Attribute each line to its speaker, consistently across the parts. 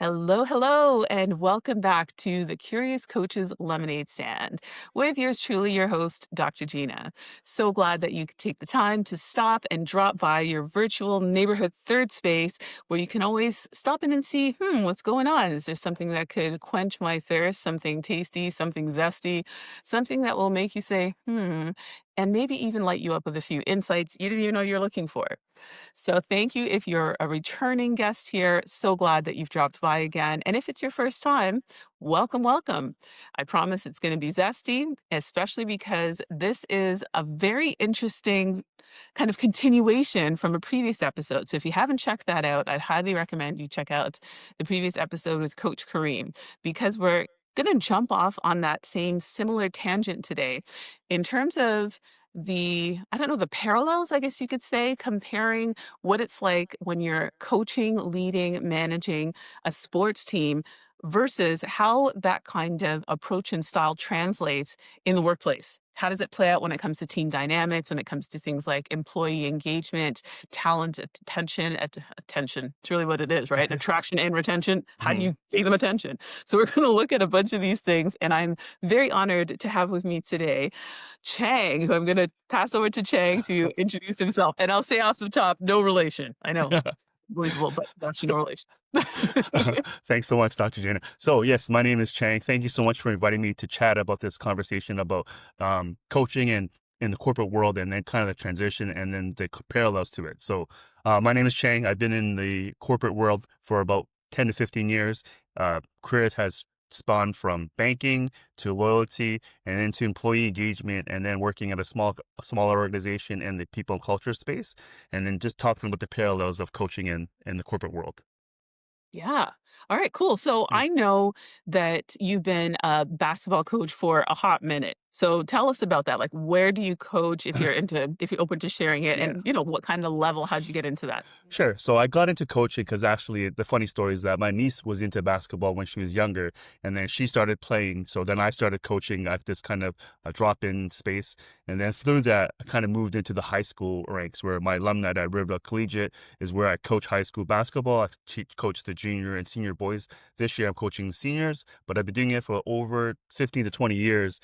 Speaker 1: Hello, hello, and welcome back to the Curious Coaches Lemonade Stand with yours truly, your host, Dr. Gina. So glad that you could take the time to stop and drop by your virtual neighborhood third space where you can always stop in and see, what's going on? Is there something that could quench my thirst, something tasty, something zesty, something that will make you say, and maybe even light you up with a few insights you didn't even know you're looking for. So thank you if you're a returning guest here. So glad that you've dropped by again. And if it's your first time, welcome, welcome. I promise it's going to be zesty, especially because this is a very interesting kind of continuation from a previous episode. So if you haven't checked that out, I'd highly recommend you check out the previous episode with Coach Kareem because we're going to jump off on that same similar tangent today in terms of I don't know, the parallels, I guess you could say, comparing what it's like when you're coaching, leading, managing a sports team versus how that kind of approach and style translates in the workplace. How does it play out when it comes to team dynamics, when it comes to things like employee engagement, talent, attention? It's really what it is, right? Attraction and retention. How do
Speaker 2: Mhm.
Speaker 1: you pay them attention? So we're going to look at a bunch of these things, and I'm very honored to have with me today Chang, who I'm going to pass over to Chang to introduce himself. And I'll say off the top, no relation. I know, believable, but actually no relation.
Speaker 2: Thanks so much, Dr. Gena. So, yes, my name is Chang. Thank you so much for inviting me to chat about this conversation about coaching and in the corporate world and then kind of the transition and then the parallels to it. So, my name is Chang. I've been in the corporate world for about 10 to 15 years. Career has spawned from banking to loyalty and then to employee engagement and then working at a smaller organization in the people and culture space and then just talking about the parallels of coaching in the corporate world.
Speaker 1: Yeah. All right, cool. So
Speaker 2: Mm.
Speaker 1: I know that you've been a basketball coach for a hot minute. So tell us about that. Like, where do you coach if you're open to sharing it
Speaker 2: Yeah.
Speaker 1: and, what kind of level, how'd you get into that?
Speaker 2: Sure. So I got into coaching because actually the funny story is that my niece was into basketball when she was younger, and then she started playing. So then I started coaching at this kind of a drop-in space, and then through that, I kind of moved into the high school ranks where my alumni at Riverdale Collegiate is where I coach high school basketball. Coach the junior and senior boys. This year I'm coaching seniors, but I've been doing it for over 15 to 20 years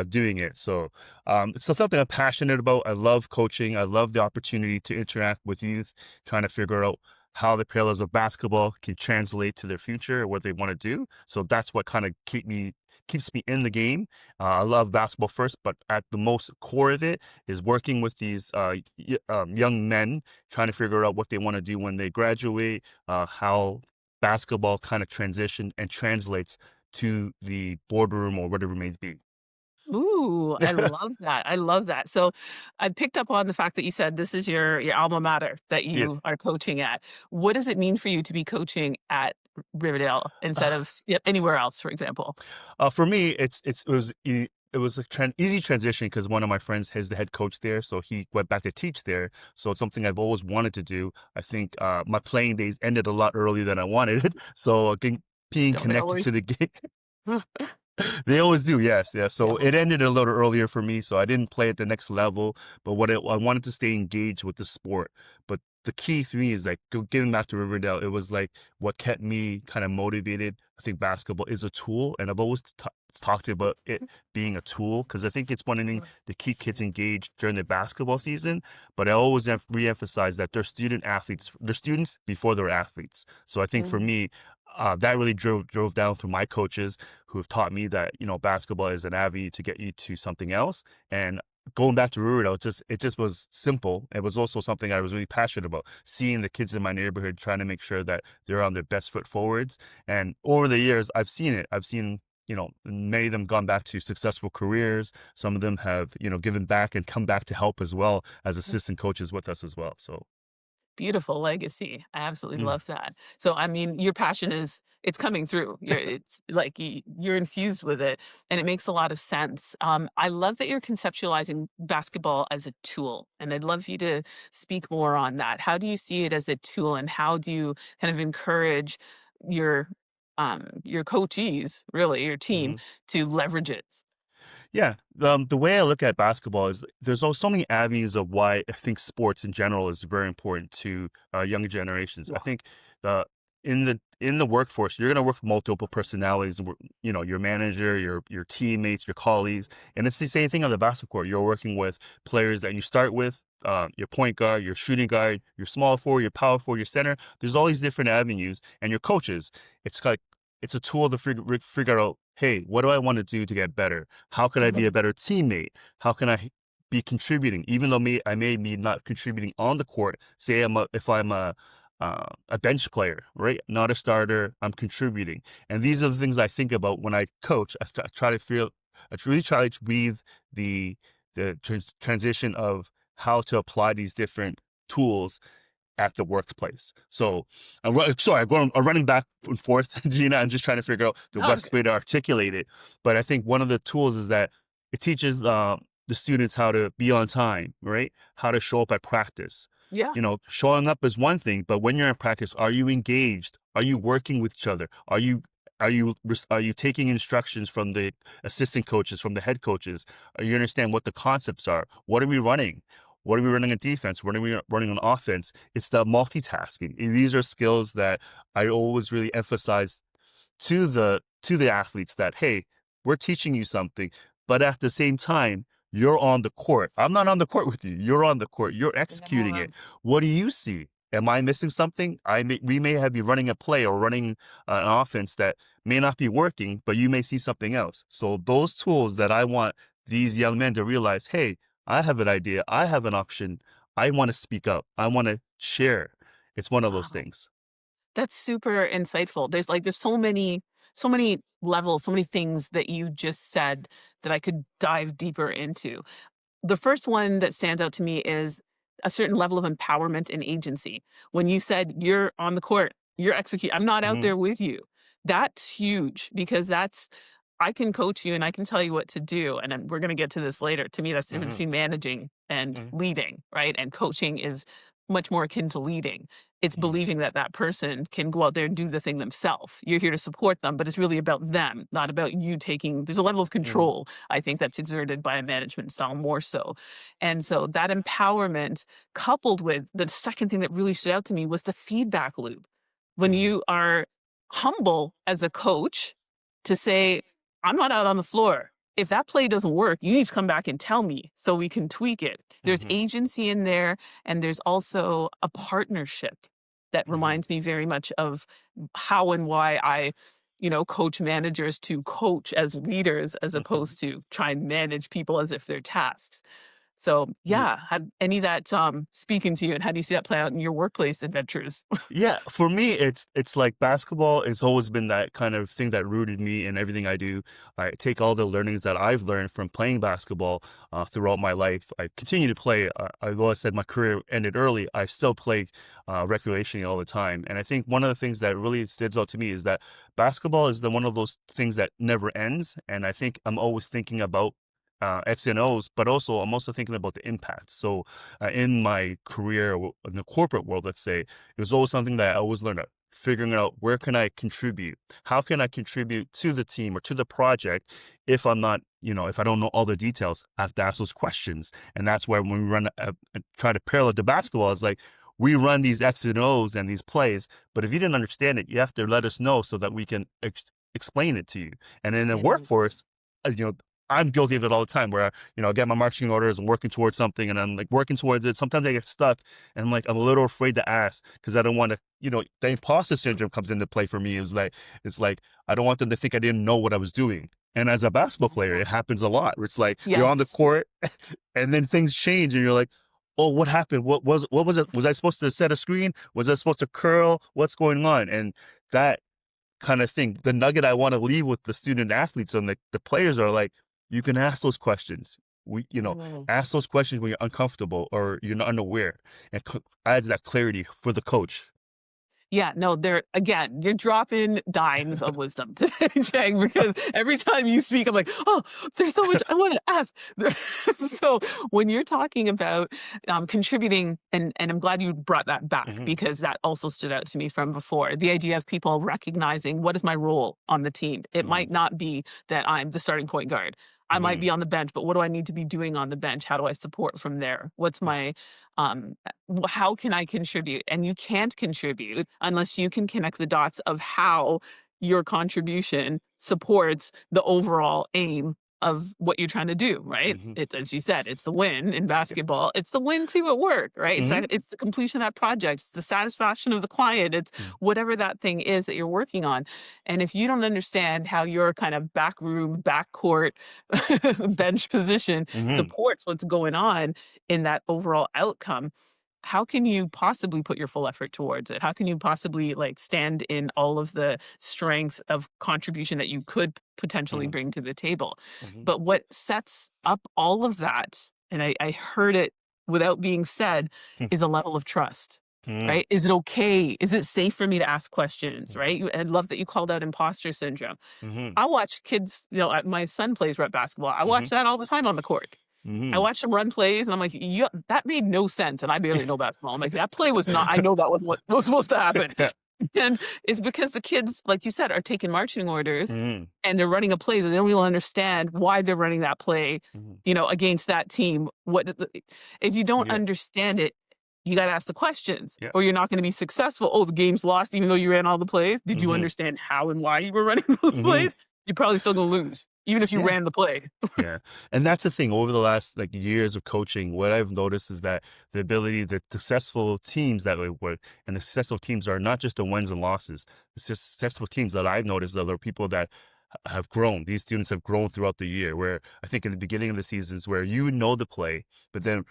Speaker 2: doing it. So it's something I'm passionate about. I love coaching. I love the opportunity to interact with youth trying to figure out how the parallels of basketball can translate to their future or what they want to do. So that's what kind of keeps me in the game. I love basketball first, but at the most core of it is working with these young men trying to figure out what they want to do when they graduate, how basketball kind of transition and translates to the boardroom or whatever it may be.
Speaker 1: Ooh, I love that. I love that. So I picked up on the fact that you said this is your alma mater that
Speaker 2: Yes.
Speaker 1: you are coaching at. What does it mean for you to be coaching at Riverdale instead of anywhere else, for example?
Speaker 2: For me, it was a easy transition because one of my friends is the head coach there, so he went back to teach there. So it's something I've always wanted to do. I think my playing days ended a lot earlier than I wanted, so being
Speaker 1: Don't they
Speaker 2: connected to
Speaker 1: always?
Speaker 2: the game. They always do, yes, yes.
Speaker 1: Yeah.
Speaker 2: So it ended a little earlier for me, so I didn't play at the next level. But I wanted to stay engaged with the sport. But the key for me is like getting back to Riverdale. It was like what kept me kind of motivated. I think basketball is a tool, and I've always talked about it being a tool because I think it's one thing to keep kids engaged during the basketball season. But I always reemphasize that they're student athletes. They're students before they're athletes. So I think for
Speaker 1: Mhm.
Speaker 2: me, that really drove down through my coaches who have taught me that basketball is an avenue to get you to something else. And going back to Riverdale, it just was simple. It was also something I was really passionate about. Seeing the kids in my neighborhood trying to make sure that they're on their best foot forwards. And over the years, I've seen it. I've seen many of them gone back to successful careers. Some of them have given back and come back to help as well as assistant coaches with us as well. So.
Speaker 1: Beautiful legacy. I absolutely
Speaker 2: Mm.
Speaker 1: love that. So, I mean, your passion it's coming through. It's like you're infused with it, and it makes a lot of sense. I love that you're conceptualizing basketball as a tool, and I'd love you to speak more on that. How do you see it as a tool, and how do you kind of encourage your your coachees, really your team,
Speaker 2: Mhm.
Speaker 1: to leverage it?
Speaker 2: Yeah, the way I look at basketball is there's so many avenues of why I think sports in general is very important to younger generations. I
Speaker 1: Yeah.
Speaker 2: think the in the in the workforce, you're going to work with multiple personalities, your manager, your teammates, your colleagues. And it's the same thing on the basketball court. You're working with players that you start with, your point guard, your shooting guard, your small forward, your power forward, your center. There's all these different avenues, and your coaches. It's like, it's a tool to figure out, hey, what do I want to do to get better? How can I be a better teammate? How can I be contributing, even though I may be not contributing on the court? Say if I'm a bench player, right? Not a starter, I'm contributing. And these are the things I think about when I coach. I really try to weave the transition of how to apply these different tools at the workplace. So, I'm running back and forth, Gina. I'm just trying to figure out the
Speaker 1: Oh,
Speaker 2: best way to articulate it. But I think one of the tools is that it teaches the students how to be on time, right? How to show up at practice.
Speaker 1: yeah.
Speaker 2: Showing up is one thing, but when you're in practice, are you engaged? Are you working with each other? Are you taking instructions from the assistant coaches, from the head coaches? Are you understand what the concepts are? What are we running? What are we running on defense? What are we running on offense? It's the multitasking. These are skills that I always really emphasize to the athletes that, hey, we're teaching you something, but at the same time, you're on the court. I'm not on the court with you. You're on the court. You're executing
Speaker 1: Yeah.
Speaker 2: it. What do you see? Am I missing something? We may have been running a play or running an offense that may not be working, but you may see something else. So those tools that I want these young men to realize, hey, I have an idea. I have an option. I want to speak up. I want to share. It's one of those
Speaker 1: Wow.
Speaker 2: things.
Speaker 1: That's super insightful. There's so many levels, so many things that you just said that I could dive deeper into. The first one that stands out to me is a certain level of empowerment and agency. When you said you're on the court, you're execute I'm not out
Speaker 2: Hmm.
Speaker 1: there with you. That's huge because that's I can coach you and I can tell you what to do. And then we're going to get to this later. To me, that's the difference
Speaker 2: Hmm.
Speaker 1: between managing and leading, right? And coaching is much more akin to leading. It's
Speaker 2: Hmm.
Speaker 1: believing that that person can go out there and do the thing themselves. You're here to support them, but it's really about them, not about you taking. There's a level of
Speaker 2: Hmm.
Speaker 1: control, I think, that's exerted by a management style more so. And so that empowerment, coupled with the second thing that really stood out to me, was the feedback loop. When
Speaker 2: Hmm.
Speaker 1: you are humble as a coach to say, I'm not out on the floor. If that play doesn't work, you need to come back and tell me so we can tweak it. There's
Speaker 2: Hmm.
Speaker 1: agency in there, and there's also a partnership that
Speaker 2: Hmm.
Speaker 1: reminds me very much of how and why I, coach managers to coach as leaders as
Speaker 2: Hmm.
Speaker 1: opposed to try and manage people as if they're tasks. So, yeah, had any of that speaking to you, and how do you see that play out in your workplace adventures?
Speaker 2: Yeah, for me, it's like basketball. It's always been that kind of thing that rooted me in everything I do. I take all the learnings that I've learned from playing basketball throughout my life. I continue to play. Although I said my career ended early, I still play recreationally all the time. And I think one of the things that really stands out to me is that basketball is one of those things that never ends. And I think I'm always thinking about X and O's, but also I'm also thinking about the impact. So in my career in the corporate world, let's say, it was always something that I always learned, figuring out where can I contribute? How can I contribute to the team or to the project if I'm not, if I don't know all the details, I have to ask those questions. And that's why when we try to parallel to basketball, it's like we run these X and O's and these plays, but if you didn't understand it, you have to let us know so that we can explain it to you. And in the
Speaker 1: Yes.
Speaker 2: workforce, I'm guilty of it all the time where, I get my marching orders and working towards something and I'm like working towards it. Sometimes I get stuck and I'm a little afraid to ask because I don't want to, the imposter syndrome comes into play for me. It's like, I don't want them to think I didn't know what I was doing. And as a basketball player, it happens a lot where it's like you're on the
Speaker 1: Yes.
Speaker 2: court and then things change and you're like, oh, what happened? What was it? Was I supposed to set a screen? Was I supposed to curl? What's going on? And that kind of thing, the nugget I want to leave with the student athletes and the players are like, you can ask those questions.
Speaker 1: Mm.
Speaker 2: Ask those questions when you're uncomfortable or you're not unaware, and adds that clarity for the coach.
Speaker 1: Yeah, no, there again, you're dropping dimes of wisdom today, Chang, because every time you speak, I'm like, oh, there's so much I want to ask. So when you're talking about contributing, and I'm glad you brought that back
Speaker 2: Hmm.
Speaker 1: because that also stood out to me from before. The idea of people recognizing what is my role on the team. It
Speaker 2: Hmm.
Speaker 1: might not be that I'm the starting point guard. I might
Speaker 2: Mhm.
Speaker 1: be on the bench, but what do I need to be doing on the bench? How do I support from there? What's my how can I contribute? And you can't contribute unless you can connect the dots of how your contribution supports the overall aim of what you're trying to do, right?
Speaker 2: Mhm.
Speaker 1: It's as you said, it's the win in
Speaker 2: Yeah.
Speaker 1: basketball. It's the win too at work, right?
Speaker 2: Mhm.
Speaker 1: It's the completion of that project. It's the satisfaction of the client. It's
Speaker 2: Mm.
Speaker 1: whatever that thing is that you're working on. And if you don't understand how your kind of back room, backcourt bench position
Speaker 2: Mhm.
Speaker 1: supports what's going on in that overall outcome, how can you possibly put your full effort towards it? How can you possibly like stand in all of the strength of contribution that you could potentially
Speaker 2: Mhm.
Speaker 1: bring to the table?
Speaker 2: Mhm.
Speaker 1: But what sets up all of that, and I heard it without being said,
Speaker 2: Hmm.
Speaker 1: is a level of trust.
Speaker 2: Mm.
Speaker 1: Right? Is it okay? Is it safe for me to ask questions?
Speaker 2: Mm.
Speaker 1: Right? I love that you called out imposter syndrome.
Speaker 2: Mhm.
Speaker 1: I watch kids, my son plays rep basketball. I watch
Speaker 2: Mhm.
Speaker 1: that all the time on the court. I
Speaker 2: Mhm.
Speaker 1: watch him run plays and I'm like, "Yeah, that made no sense." And I barely know basketball. I'm like, that play was not, I know that wasn't what was supposed to happen.
Speaker 2: Yeah.
Speaker 1: And it's because the kids, like you said, are taking marching orders
Speaker 2: Mhm.
Speaker 1: and they're running a play that they don't really understand why they're running that play,
Speaker 2: Mhm.
Speaker 1: against that team. If you don't
Speaker 2: Yeah.
Speaker 1: understand it, you got to ask the questions
Speaker 2: Yeah.
Speaker 1: or you're not going to be successful. Oh, the game's lost even though you ran all the plays. Did you
Speaker 2: Mhm.
Speaker 1: understand how and why you were running those
Speaker 2: Mhm.
Speaker 1: plays? You're probably still going to lose, even if you
Speaker 2: Yeah.
Speaker 1: ran the play.
Speaker 2: Yeah. And that's the thing over the last like years of coaching, what I've noticed is that the successful teams that we work and the successful teams are not just the wins and losses. The successful teams that I've noticed are the people that have grown. These students have grown throughout the year where I think in the beginning of the seasons where you know the play, but then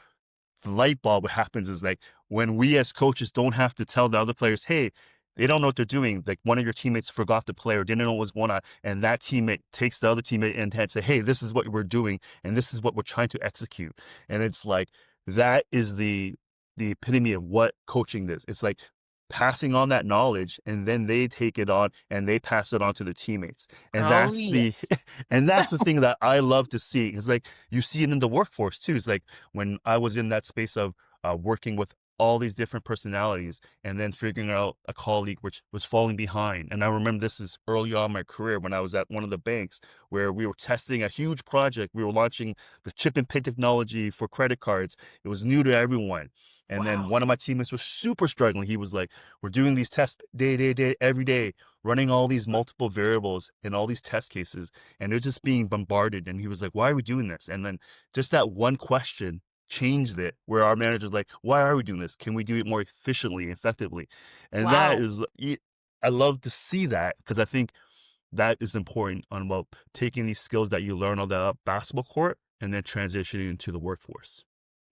Speaker 2: the light bulb, what happens is like when we as coaches don't have to tell the other players, hey, they don't know what they're doing. Like one of your teammates forgot to play or didn't know what was going on. And that teammate takes the other teammate and say, hey, this is what we're doing. And this is what we're trying to execute. And it's like, that is the epitome of what coaching is. It's like passing on that knowledge and then they take it on and they pass it on to the teammates. And
Speaker 1: Oh,
Speaker 2: that's the,
Speaker 1: yes.
Speaker 2: and that's the thing that I love to see. It's like, you see it in the workforce too. It's like, when I was in that space of working with all these different personalities and then figuring out a colleague which was falling behind. And I remember this is early on in my career when I was at one of the banks where we were testing a huge project. We were launching the chip and pin technology for credit cards. It was new to everyone. And then
Speaker 1: Wow.
Speaker 2: one of my teammates was super struggling. He was like, we're doing these tests day, every day, running all these multiple variables in all these test cases. And they're just being bombarded. And he was like, why are we doing this? And then just that one question changed it where our manager's like, why are we doing this? Can we do it more efficiently, effectively? And that
Speaker 1: Wow.
Speaker 2: is, I love to see that because I think that is important on about taking these skills that you learn on the basketball court and then transitioning into the workforce.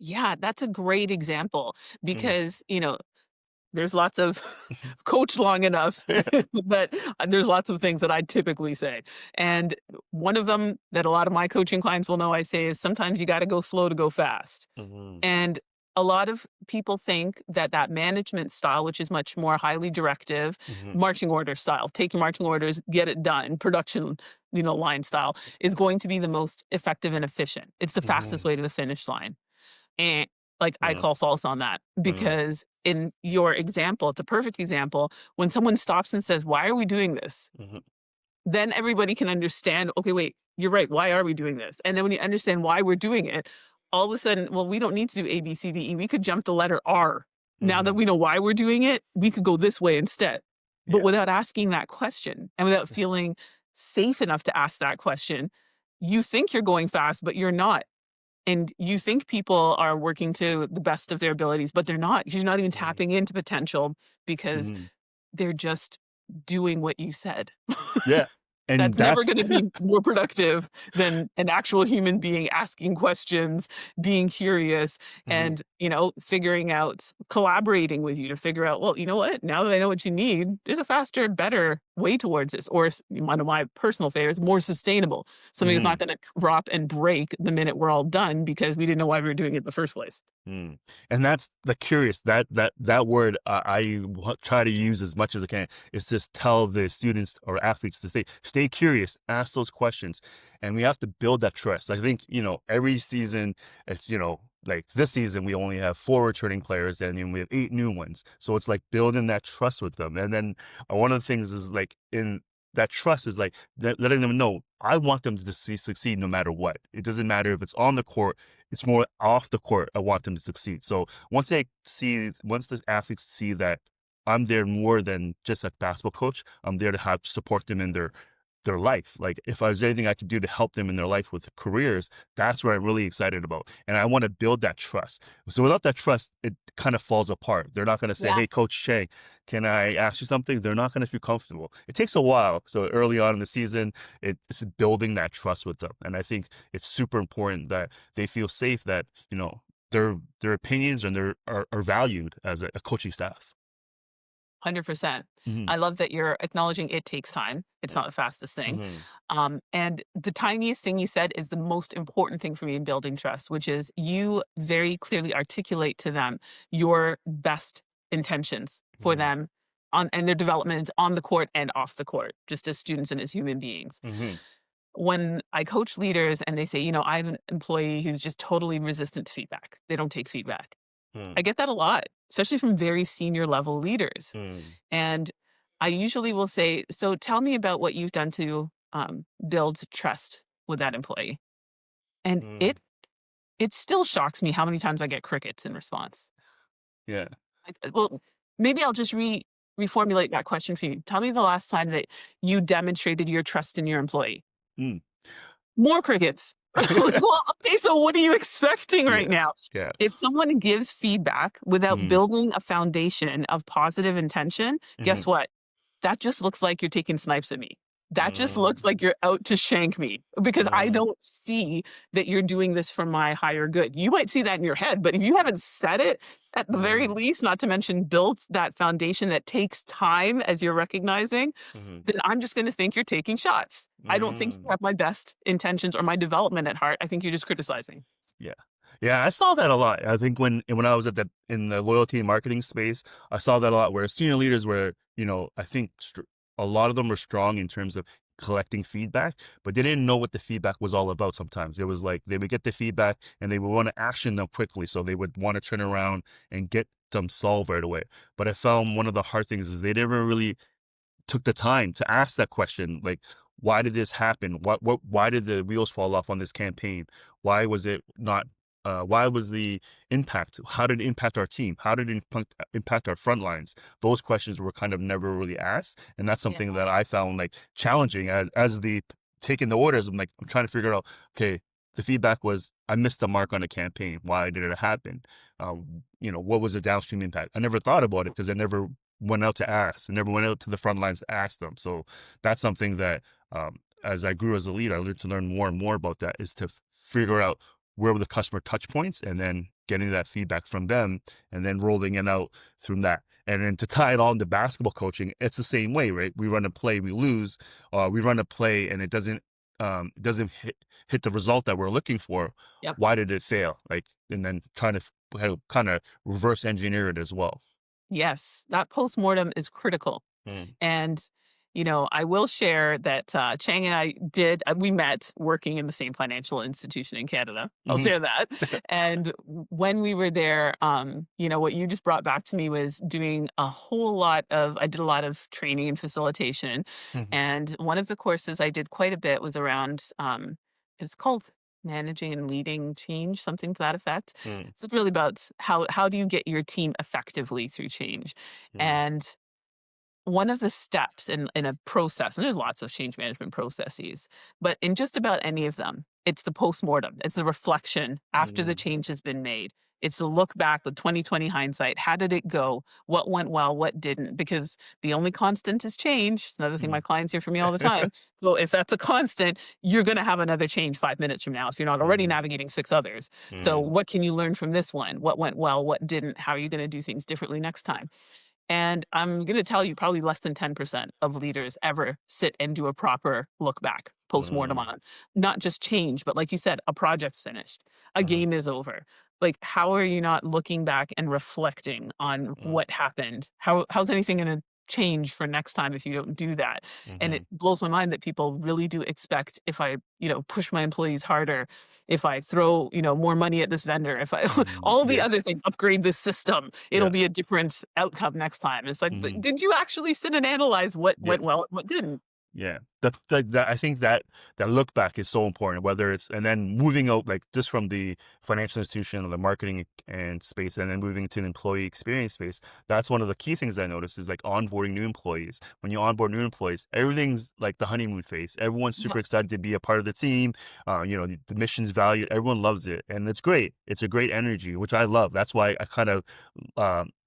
Speaker 1: Yeah, that's a great example
Speaker 2: Mm.
Speaker 1: because, there's lots of coached long enough that there's lots of things that I typically say. And one of them that a lot of my coaching clients will know I say is sometimes you got to go slow to go fast.
Speaker 2: Mhm.
Speaker 1: And a lot of people think that that management style, which is much more highly directive,
Speaker 2: Mhm.
Speaker 1: marching order style, take your marching orders, get it done, production, line style, is going to be the most effective and efficient. It's the fastest
Speaker 2: Mhm.
Speaker 1: way to the finish line. And, like, I
Speaker 2: Mhm.
Speaker 1: call false on that
Speaker 2: Mhm.
Speaker 1: because in your example, it's a perfect example. When someone stops and says, "Why are we doing this?"
Speaker 2: Mhm.
Speaker 1: Then everybody can understand, "Okay, wait, you're right. Why are we doing this?" And then when you understand why we're doing it, all of a sudden, well, we don't need to do A, B, C, D, E. We could jump to letter R. Now that
Speaker 2: Mhm.
Speaker 1: we know why we're doing it, we could go this way instead. But
Speaker 2: Yeah.
Speaker 1: without asking that question and without feeling safe enough to ask that question, you think you're going fast, but you're not. And you think people are working to the best of their abilities, but they're not. 'Cause you're not even
Speaker 2: Mhm.
Speaker 1: tapping into potential because
Speaker 2: Mhm.
Speaker 1: they're just doing what you said.
Speaker 2: Yeah. And
Speaker 1: That's never
Speaker 2: that's
Speaker 1: gonna be more productive than an actual human being asking questions, being curious,
Speaker 2: Mhm.
Speaker 1: and, figuring out collaborating with you to figure out, "Well, you know what? Now that I know what you need, there's a faster, better way towards this," or one of my personal favorites, more sustainable. Something that's not
Speaker 2: Mhm.
Speaker 1: gonna drop and break the minute we're all done because we didn't know why we were doing it in the first place.
Speaker 2: Mm. And that's the curious that word try to use as much as I can is just tell the students or athletes to stay curious, ask those questions, and we have to build that trust. I think every season it's like this season we only have 4 returning players and we have 8 new ones, so it's like building that trust with them. And then one of the things is like in that trust is like letting them know I want them to succeed no matter what. It doesn't matter if it's on the court, it's more off the court. I want them to succeed. So once the athletes see that I'm there more than just a basketball coach, I'm there to help support them in their life. Like if there's anything I could do to help them in their life with careers, that's what I'm really excited about. And I want to build that trust. So without that trust, it kind of falls apart. They're not going to say,
Speaker 1: Yeah.
Speaker 2: "Hey, Coach Chang, can I ask you something?" They're not going to feel comfortable. It takes a while. So early on in the season, it's building that trust with them. And I think it's super important that they feel safe that, their opinions and are valued as a coaching staff.
Speaker 1: 100%.
Speaker 2: Hmm.
Speaker 1: I love that you're acknowledging it takes time. It's not the fastest thing.
Speaker 2: Hmm.
Speaker 1: And the tiniest thing you said is the most important thing for me in building trust, which is you very clearly articulate to them your best intentions for
Speaker 2: Hmm.
Speaker 1: them and their development on the court and off the court, just as students and as human beings.
Speaker 2: Hmm.
Speaker 1: When I coach leaders and they say, I have an employee who's just totally resistant to feedback, they don't take feedback. I get that a lot, especially from very senior level leaders.
Speaker 2: Hmm.
Speaker 1: And I usually will say, "So tell me about what you've done to build trust with that employee." And
Speaker 2: Hmm.
Speaker 1: it still shocks me how many times I get crickets in response.
Speaker 2: Yeah.
Speaker 1: Like, well, maybe I'll just reformulate that question for you. Tell me the last time that you demonstrated your trust in your employee.
Speaker 2: Mm.
Speaker 1: More crickets. Like, well, okay, so what are you expecting
Speaker 2: Yeah.
Speaker 1: right now?
Speaker 2: Yeah.
Speaker 1: If someone gives feedback without
Speaker 2: Mhm.
Speaker 1: building a foundation of positive intention,
Speaker 2: Mhm.
Speaker 1: guess what? That just looks like you're taking snipes at me. That just looks
Speaker 2: Mm.
Speaker 1: like you're out to shank me because I
Speaker 2: Mm.
Speaker 1: don't see that you're doing this for my higher good. You might see that in your head, but if you haven't said it, at the very
Speaker 2: Mm.
Speaker 1: least, not to mention built that foundation that takes time as you're recognizing,
Speaker 2: Mhm.
Speaker 1: then I'm just going to think you're taking shots. I don't think you
Speaker 2: Mm.
Speaker 1: have my best intentions or my development at heart. I think you're just criticizing.
Speaker 2: Yeah. Yeah, I saw that a lot. I think when I was in the loyalty and marketing space, I saw that a lot where senior leaders were, I think a lot of them were strong in terms of collecting feedback, but they didn't know what the feedback was all about sometimes. It was like they would get the feedback and they would want to action them quickly. So they would want to turn around and get them solved right away. But I found one of the hard things is they never really took the time to ask that question, like, why did this happen? Why did the wheels fall off on this campaign? Why was it not? Why was the impact? How did it impact our team? How did it impact our front lines? Those questions were kind of never really asked, and that's
Speaker 1: Yeah.
Speaker 2: something that I found like challenging as the taking the orders. I'm trying to figure out. Okay, the feedback was I missed the mark on the campaign. Why did it happen? What was the downstream impact? I never thought about it because I never went out to ask and never went out to the front lines to ask them. So that's something that, as I grew as a leader, I learned to learn more and more about that is to figure out where were the customer touch points and then getting that feedback from them and then rolling it out through that. And then to tie it all into basketball coaching, it's the same way, right? We run a play, we lose, we run a play and it doesn't hit the result that we're looking for.
Speaker 1: Yep.
Speaker 2: Why did it fail? Like, and then trying to kind of reverse engineer it as well.
Speaker 1: Yes. That postmortem is critical.
Speaker 2: Mm.
Speaker 1: And, I will share that Chang and I we met working in the same financial institution in Canada. I'll
Speaker 2: Mhm.
Speaker 1: share that. And when we were there, what you just brought back to me was I did a lot of training and facilitation.
Speaker 2: Mhm.
Speaker 1: And one of the courses I did quite a bit was around, it's called managing and leading change, something to that effect.
Speaker 2: Mm.
Speaker 1: It's really about how do you get your team effectively through change.
Speaker 2: Mm.
Speaker 1: And one of the steps in a process, and there's lots of change management processes, but in just about any of them, it's the postmortem. It's the reflection after the
Speaker 2: Mm.
Speaker 1: change has been made. It's the look back with 2020 hindsight. How did it go? What went well? What didn't? Because the only constant is change. It's another thing my
Speaker 2: Mm.
Speaker 1: clients hear from me all the time. So if that's a constant, you're going to have another change 5 minutes from now if you're not already
Speaker 2: Mm.
Speaker 1: navigating six others. So
Speaker 2: Mm.
Speaker 1: what can you learn from this one? What went well? What didn't? How are you going to do things differently next time? And I'm going to tell you probably less than 10% of leaders ever sit and do a proper look back, postmortem
Speaker 2: Mm.
Speaker 1: on not just change, but like you said, a project's finished, a
Speaker 2: Uh-huh.
Speaker 1: game is over. Like, how are you not looking back and reflecting on
Speaker 2: Mm.
Speaker 1: what happened? How's anything going to change for next time if you don't do that? And it
Speaker 2: Mhm.
Speaker 1: blows my mind that people really do expect if I, push my employees harder, if I throw, more money at this vendor, if I
Speaker 2: Mm.
Speaker 1: all the
Speaker 2: Yeah.
Speaker 1: other things, upgrade this system, it'll
Speaker 2: Yeah.
Speaker 1: be a different outcome next time. It's like, but
Speaker 2: Mhm.
Speaker 1: did you actually sit and analyze what went well
Speaker 2: Yes.
Speaker 1: and what didn't?
Speaker 2: Yeah. I think that that look back is so important, whether it's and then moving out like just from the financial institution or the marketing and space and then moving to the employee experience space. That's one of the key things I noticed is like onboarding new employees. When you onboard new employees, everything's like the honeymoon phase. Everyone's
Speaker 1: Yeah.
Speaker 2: super excited to be a part of the team. The mission's valued. Everyone loves it. And it's great. It's a great energy, which I love. That's why I kind of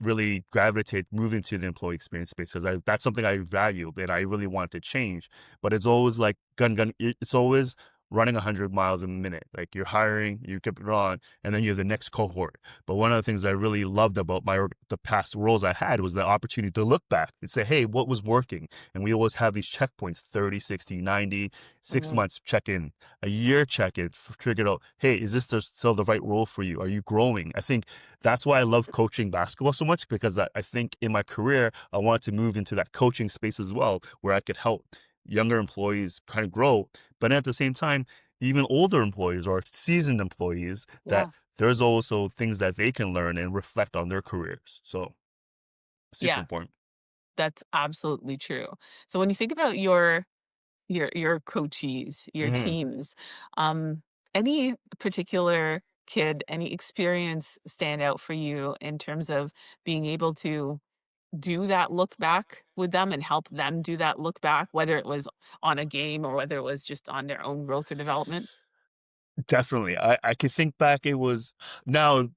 Speaker 2: really gravitate moving to the employee experience space because that's something I value that I really want to change. But it's always like it's always running 100 miles a minute. Like you're hiring, you keep it on, and then you have the next cohort. But one of the things I really loved about the past roles I had was the opportunity to look back and say, hey, what was working? And we always have these checkpoints 30, 60, 90, 6 months check in, a year check in, figure out, hey, is this still the right role for you? Are you growing? I think that's why I love coaching basketball so much because I think in my career, I wanted to move into that coaching space as well, where I could help younger employees kind of grow. But at the same time, even older employees or seasoned employees, that
Speaker 1: Yeah.
Speaker 2: there's also things that they can learn and reflect on their careers. So super
Speaker 1: Yeah.
Speaker 2: important.
Speaker 1: That's absolutely true. So when you think about your coachees, your
Speaker 2: Hmm.
Speaker 1: teams, um, any particular kid, any experience stand out for you in terms of being able to do that look back with them and help them do that look back, whether it was on a game or whether it was just on their own growth or development?
Speaker 2: Definitely. I could think back it was now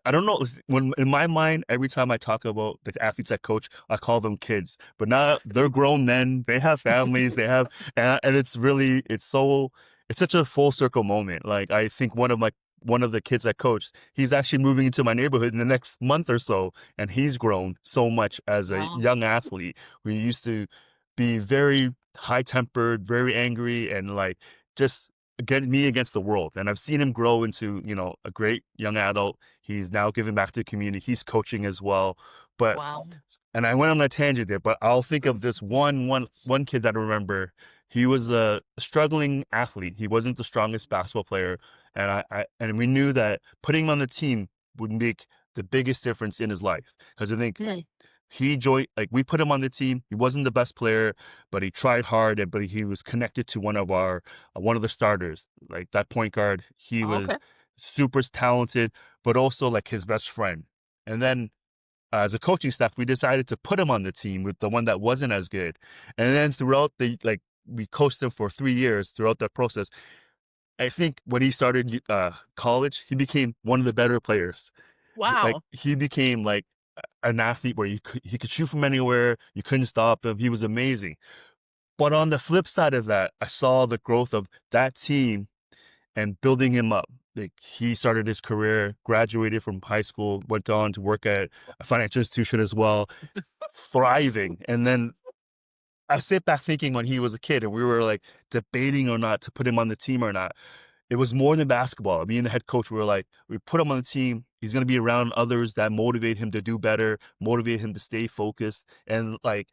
Speaker 2: I don't know when in my mind every time I talk about the athletes I coach I call them kids but now they're grown men, they have families, they have and it's really it's such a full circle moment. Like I think one of the kids I coached, he's actually moving into my neighborhood in the next month or so and he's grown so much as a
Speaker 1: Wow.
Speaker 2: young athlete who used to be very high tempered, very angry and like just me against the world. And I've seen him grow into, a great young adult. He's now giving back to the community. He's coaching as well. But
Speaker 1: Wow.
Speaker 2: and I went on a tangent there, but I'll think of this one kid that I remember. He was a struggling athlete. He wasn't the strongest basketball player. And we knew that putting him on the team would make the biggest difference in his life. Because I think
Speaker 1: Hmm.
Speaker 2: he joined like we put him on the team. He wasn't the best player, but he tried hard and but he was connected to one of the starters. Like that point guard, he
Speaker 1: Okay.
Speaker 2: was super talented, but also like his best friend. And then as a coaching staff, we decided to put him on the team with the one that wasn't as good. And then throughout the like we coached him for 3 years throughout that process. I think when he started college, he became one of the better players.
Speaker 1: Wow.
Speaker 2: He became like an athlete where he could shoot from anywhere. You couldn't stop him. He was amazing. But on the flip side of that, I saw the growth of that team and building him up. Like he started his career, graduated from high school, went on to work at a financial institution as well, thriving. And then I sit back thinking when he was a kid and we were like debating or not to put him on the team or not. It was more than basketball. Me and the head coach were like, we put him on the team. He's going to be around others that motivate him to do better, motivate him to stay focused. And like,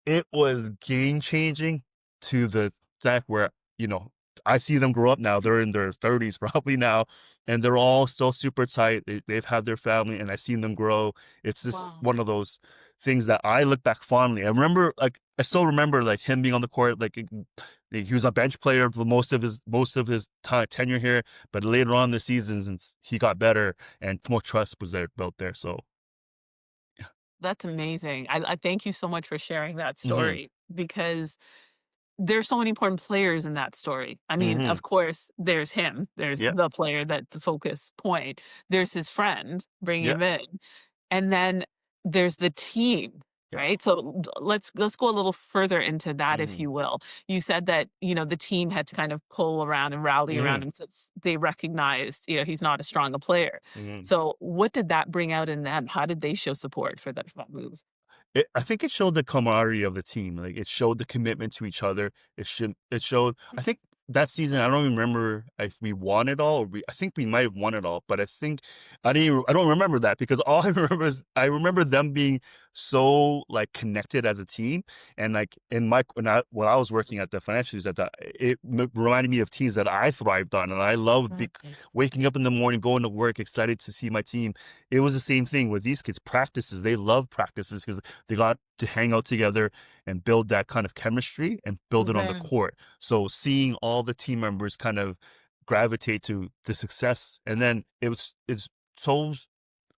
Speaker 2: it was game changing to the fact where, you know, I see them grow up now. They're in their 30s probably now, and they're all still super tight. They've had their family, and I've seen them grow. It's just
Speaker 1: Wow.
Speaker 2: one of those things that I look back fondly. I still remember like him being on the court. He was a bench player for most of his tenure here, but later on in the seasons, and he got better, and more trust was there built there. So,
Speaker 1: That's amazing. I thank you so much for sharing that
Speaker 2: hmm
Speaker 1: story because there's so many important players in that story. I mean,
Speaker 2: hmm
Speaker 1: of course, there's him. There's
Speaker 2: yeah,
Speaker 1: the player that the focus point. There's his friend bringing
Speaker 2: yeah,
Speaker 1: him in. And then there's the team,
Speaker 2: yeah.
Speaker 1: right? So let's go a little further into that, if
Speaker 2: hmm
Speaker 1: you will. You said that, the team had to kind of pull around and rally around
Speaker 2: hmm
Speaker 1: him since they recognized, he's not as strong a player.
Speaker 2: hmm
Speaker 1: So what did that bring out in them? How did they show support for that move?
Speaker 2: I think it showed the camaraderie of the team. Like it showed the commitment to each other. It showed. I think that season, I don't even remember if we won it all. Or I think we might have won it all, but I think I don't remember that because all I remember is I remember them being so like connected as a team, and like in my when I was working at the financial news at that, reminded me of teams that I thrived on, and I loved
Speaker 1: Right.
Speaker 2: waking up in the morning, going to work, excited to see my team. It was the same thing with these kids. Practices, they love practices because they got to hang out together and build that kind of chemistry and build it on the
Speaker 1: Right.
Speaker 2: court. So seeing all the team members kind of gravitate to the success, and then it's so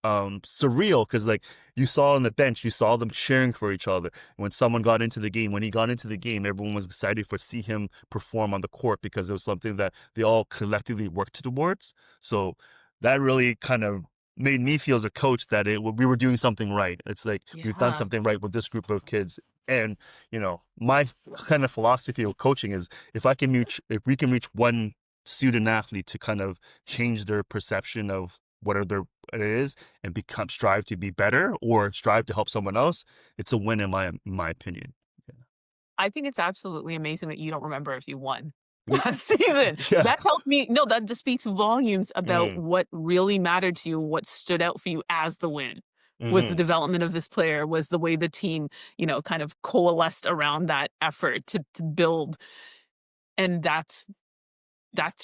Speaker 2: surreal because like you saw on the bench, you saw them cheering for each other. When someone got into the game, when he got into the game, everyone was excited for see him perform on the court because it was something that they all collectively worked towards. So that really kind of made me feel as a coach that we were doing something right. It's like we've done
Speaker 1: Yeah.
Speaker 2: something right with this group of kids. And my kind of philosophy of coaching is if we can reach one student athlete to kind of change their perception of it is and strive to be better or strive to help someone else, it's a win in my opinion.
Speaker 1: I think it's absolutely amazing that you don't remember if you won
Speaker 2: Yeah.
Speaker 1: last season.
Speaker 2: Yeah.
Speaker 1: That tells me no, that just speaks volumes about
Speaker 2: Mm,
Speaker 1: what really mattered to you, what stood out for you as the win. Was the
Speaker 2: hmm
Speaker 1: development of this player, was the way the team, kind of coalesced around that effort to build, and that's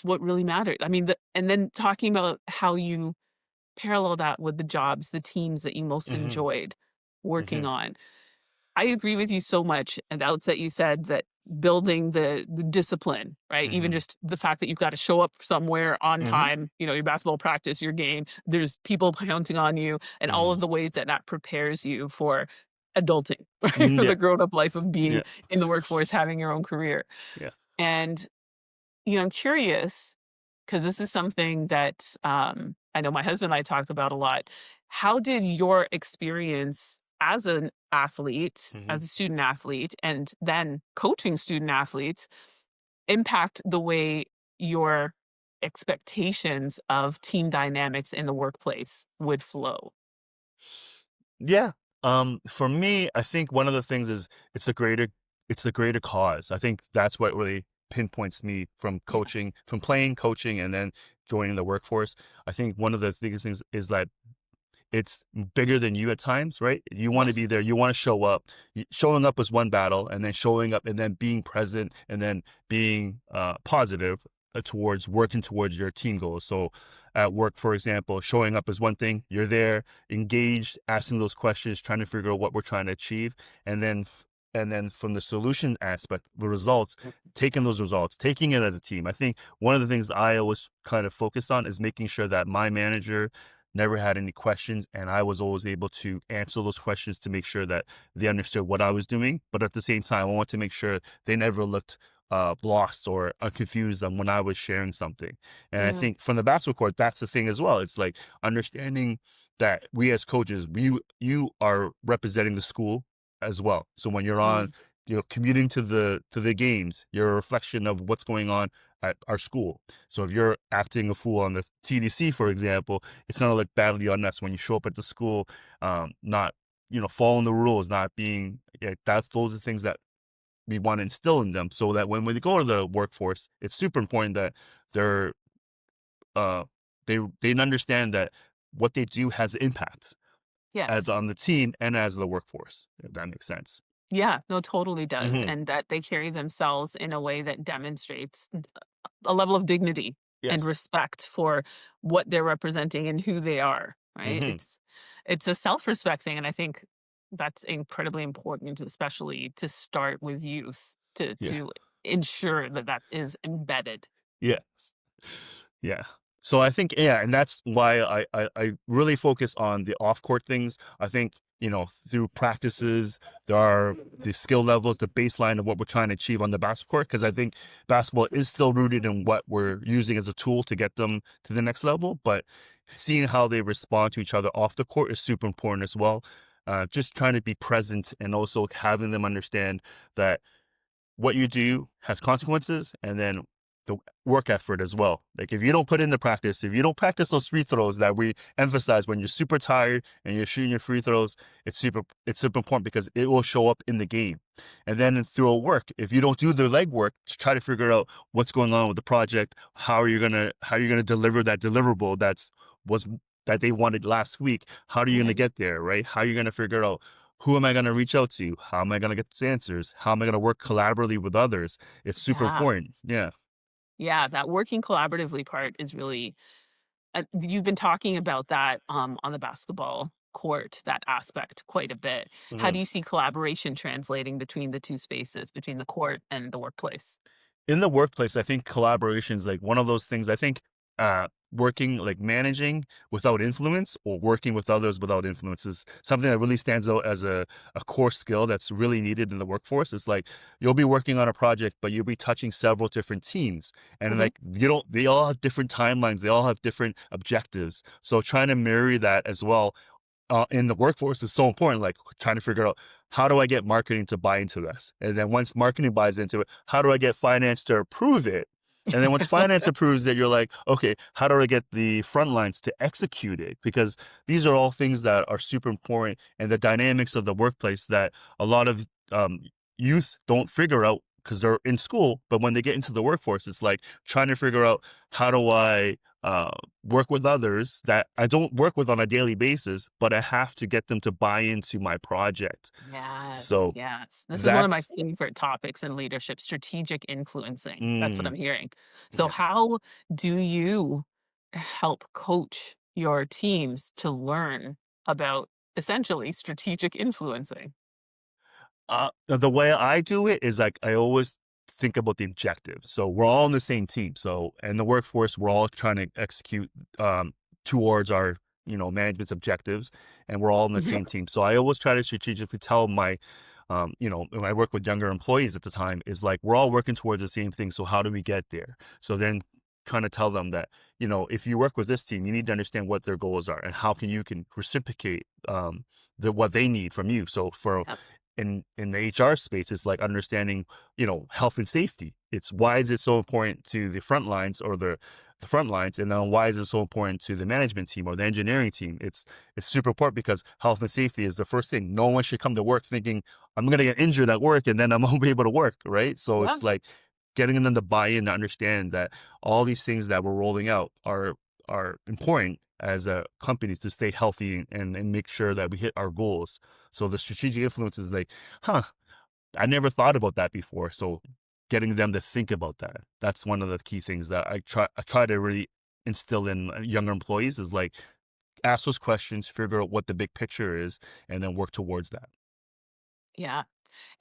Speaker 1: what really mattered. I mean, and then talking about how you parallel that with the jobs, the teams that you most
Speaker 2: hmm
Speaker 1: enjoyed working
Speaker 2: hmm
Speaker 1: on. I agree with you so much. At the outset, you said that building the discipline, right? Even
Speaker 2: hmm
Speaker 1: just the fact that you've got to show up somewhere on
Speaker 2: hmm
Speaker 1: time, your basketball practice, your game, there's people counting on you, and all
Speaker 2: hmm
Speaker 1: of the ways that that prepares you for adulting, right? For
Speaker 2: Yeah.
Speaker 1: the grown up life of being
Speaker 2: Yeah.
Speaker 1: in the workforce, having your own career.
Speaker 2: Yeah.
Speaker 1: And, I'm curious because this is something that I know my husband and I talked about a lot. How did your experience as an athlete,
Speaker 2: hmm
Speaker 1: as a student athlete, and then coaching student athletes impact the way your expectations of team dynamics in the workplace would flow?
Speaker 2: Yeah. For me, I think one of the things is it's the greater cause. I think that's what really pinpoints me from
Speaker 1: Yeah.
Speaker 2: playing, coaching, and then joining the workforce. I think one of the things is that it's bigger than you at times, right? You want to be
Speaker 1: Yes.
Speaker 2: there. You want to show up. Showing up is one battle, and then showing up and then being present and then being positive towards working towards your team goals. So at work, for example, showing up is one thing. You're there, engaged, asking those questions, trying to figure out what we're trying to achieve, and then from the solution aspect, the results, taking those results, taking it as a team. I think one of the things I always kind of focused on is making sure that my manager never had any questions, and I was always able to answer those questions to make sure that they understood what I was doing. But at the same time, I want to make sure they never looked lost or confused on when I was sharing something. And I
Speaker 1: Yeah.
Speaker 2: think from the basketball court, that's the thing as well. It's like understanding that we as coaches, you are representing the school as well. So when you're on,
Speaker 1: Mm.
Speaker 2: commuting to the games, you're a reflection of what's going on at our school. So if you're acting a fool on the TDC, for example, it's going to look badly on us when you show up at the school, not following the rules, not being. Yeah, those are things that we want to instill in them, so that when they go to the workforce, it's super important that they're uh they understand that what they do has impact as
Speaker 1: Yes.
Speaker 2: on the team and as the workforce. If that makes sense.
Speaker 1: Yeah, no, totally does.
Speaker 2: hmm
Speaker 1: And that they carry themselves in a way that demonstrates a level of dignity and
Speaker 2: Yes.
Speaker 1: respect for what they're representing and who they are, right?
Speaker 2: hmm
Speaker 1: It's a self-respect thing, and I think that's incredibly important, especially to start with youth
Speaker 2: Yeah.
Speaker 1: to ensure that that is embedded.
Speaker 2: Yes. Yeah. So I think, yeah, and that's why I really focus on the off court things. I think, through practices, there are the skill levels, the baseline of what we're trying to achieve on the basketball court. Because I think basketball is still rooted in what we're using as a tool to get them to the next level. But seeing how they respond to each other off the court is super important as well. Just trying to be present and also having them understand that what you do has consequences, and then the work effort as well. Like if you don't put in the practice, if you don't practice those free throws that we emphasize when you're super tired and you're shooting your free throws, it's super important because it will show up in the game. And then through work, if you don't do the legwork to try to figure out what's going on with the project, how are you gonna deliver that deliverable was that they wanted last week? How are you gonna
Speaker 1: Right.
Speaker 2: get there, right? How are you gonna figure out who am I gonna reach out to? How am I gonna get these answers? How am I gonna work collaboratively with others? It's super
Speaker 1: Yeah.
Speaker 2: important. Yeah.
Speaker 1: Yeah, that working collaboratively part is really you've been talking about that, on the basketball court, that aspect quite a bit. How do
Speaker 2: Mhm.
Speaker 1: you see collaboration translating between the 2 spaces, between the court and the workplace?
Speaker 2: In the workplace, I think collaboration is like one of those things. I think working like managing without influence or working with others without influence is something that really stands out as a core skill that's really needed in the workforce. It's like you'll be working on a project, but you'll be touching several different teams. And
Speaker 1: Mhm.
Speaker 2: like they all have different timelines, they all have different objectives. So trying to marry that as well in the workforce is so important. Like trying to figure out how do I get marketing to buy into this, and then once marketing buys into it, how do I get finance to approve it? And then once finance approves it, you're like, okay, how do I get the front lines to execute it? Because these are all things that are super important, and the dynamics of the workplace that a lot of youth don't figure out because they're in school. But when they get into the workforce, it's like trying to figure out how do I work with others that I don't work with on a daily basis, but I have to get them to buy into my project.
Speaker 1: Yes,
Speaker 2: So
Speaker 1: yes. This is one of my
Speaker 2: that's
Speaker 1: favorite topics in leadership, strategic influencing. That's what
Speaker 2: mm,
Speaker 1: I'm hearing. So
Speaker 2: yeah.
Speaker 1: how do you help coach your teams to learn about essentially strategic influencing?
Speaker 2: The way I do it is like I always think about the objective. So we're all on the same team. So in the workforce, we're all trying to execute um, towards our management's objectives, and we're all on the
Speaker 1: Mhm.
Speaker 2: same team. So I always try to strategically tell my when I work with younger employees at the time, is like we're all working towards the same thing. So how do we get there? So then kind of tell them that if you work with this team, you need to understand what their goals are and how can reciprocate what they need from you. So for
Speaker 1: Yep.
Speaker 2: in the HR space, it's like understanding, health and safety. It's why is it so important to the front lines or the front lines, and then why is it so important to the management team or the engineering team? It's super important because health and safety is the first thing. No one should come to work thinking I'm gonna get injured at work and then I'm gonna be able to work, right? So
Speaker 1: Yeah.
Speaker 2: it's like getting them to buy in to understand that all these things that we're rolling out are important as a company to stay healthy and make sure that we hit our goals. So the strategic influence is like, huh, I never thought about that before. So getting them to think about that. That's one of the key things that I try to really instill in younger employees is like ask those questions, figure out what the big picture is, and then work towards that.
Speaker 1: Yeah.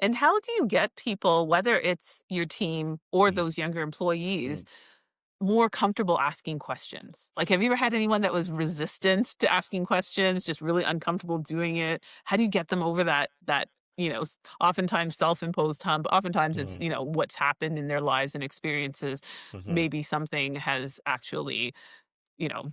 Speaker 1: And how do you get people, whether it's your team or
Speaker 2: Mm,
Speaker 1: those younger employees,
Speaker 2: mm,
Speaker 1: more comfortable asking questions? Like, have you ever had anyone that was resistant to asking questions, just really uncomfortable doing it? How do you get them over that, oftentimes self-imposed hump? Oftentimes it's,
Speaker 2: mm,
Speaker 1: what's happened in their lives and experiences.
Speaker 2: mhm.
Speaker 1: Maybe something has actually,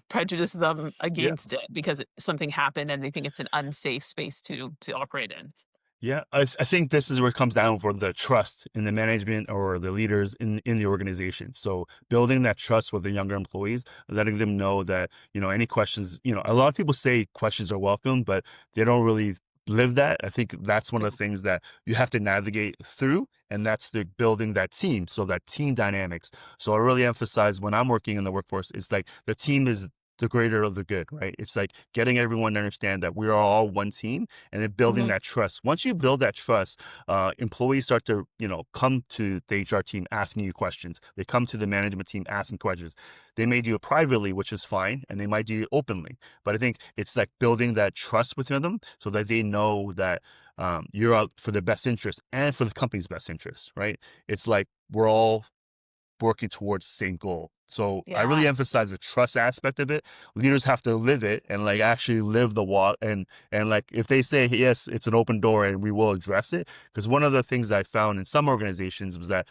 Speaker 1: prejudiced them
Speaker 2: Yeah.
Speaker 1: against it because something happened and they think it's an unsafe space to operate in.
Speaker 2: Yeah, I think this is where it comes down for the trust in the management or the leaders in the organization. So building that trust with the younger employees, letting them know that any questions. A lot of people say questions are welcome, but they don't really live that. I think that's one of the things that you have to navigate through, and that's the building that team. So that team dynamics. So I really emphasize when I'm working in the workforce, it's like the team is the greater of the good, right? It's like getting everyone to understand that we are all one team and then building
Speaker 1: Mhm.
Speaker 2: that trust. Once you build that trust, employees start to, come to the HR team asking you questions. They come to the management team asking questions. They may do it privately, which is fine, and they might do it openly. But I think it's like building that trust within them so that they know that you're out for their best interest and for the company's best interest, right? It's like we're all working towards the same goal. So I
Speaker 1: Yeah.
Speaker 2: really emphasize the trust aspect of it. Leaders have to live it and like actually live the walk and like if they say yes, it's an open door and we will address it. Because one of the things I found in some organizations was that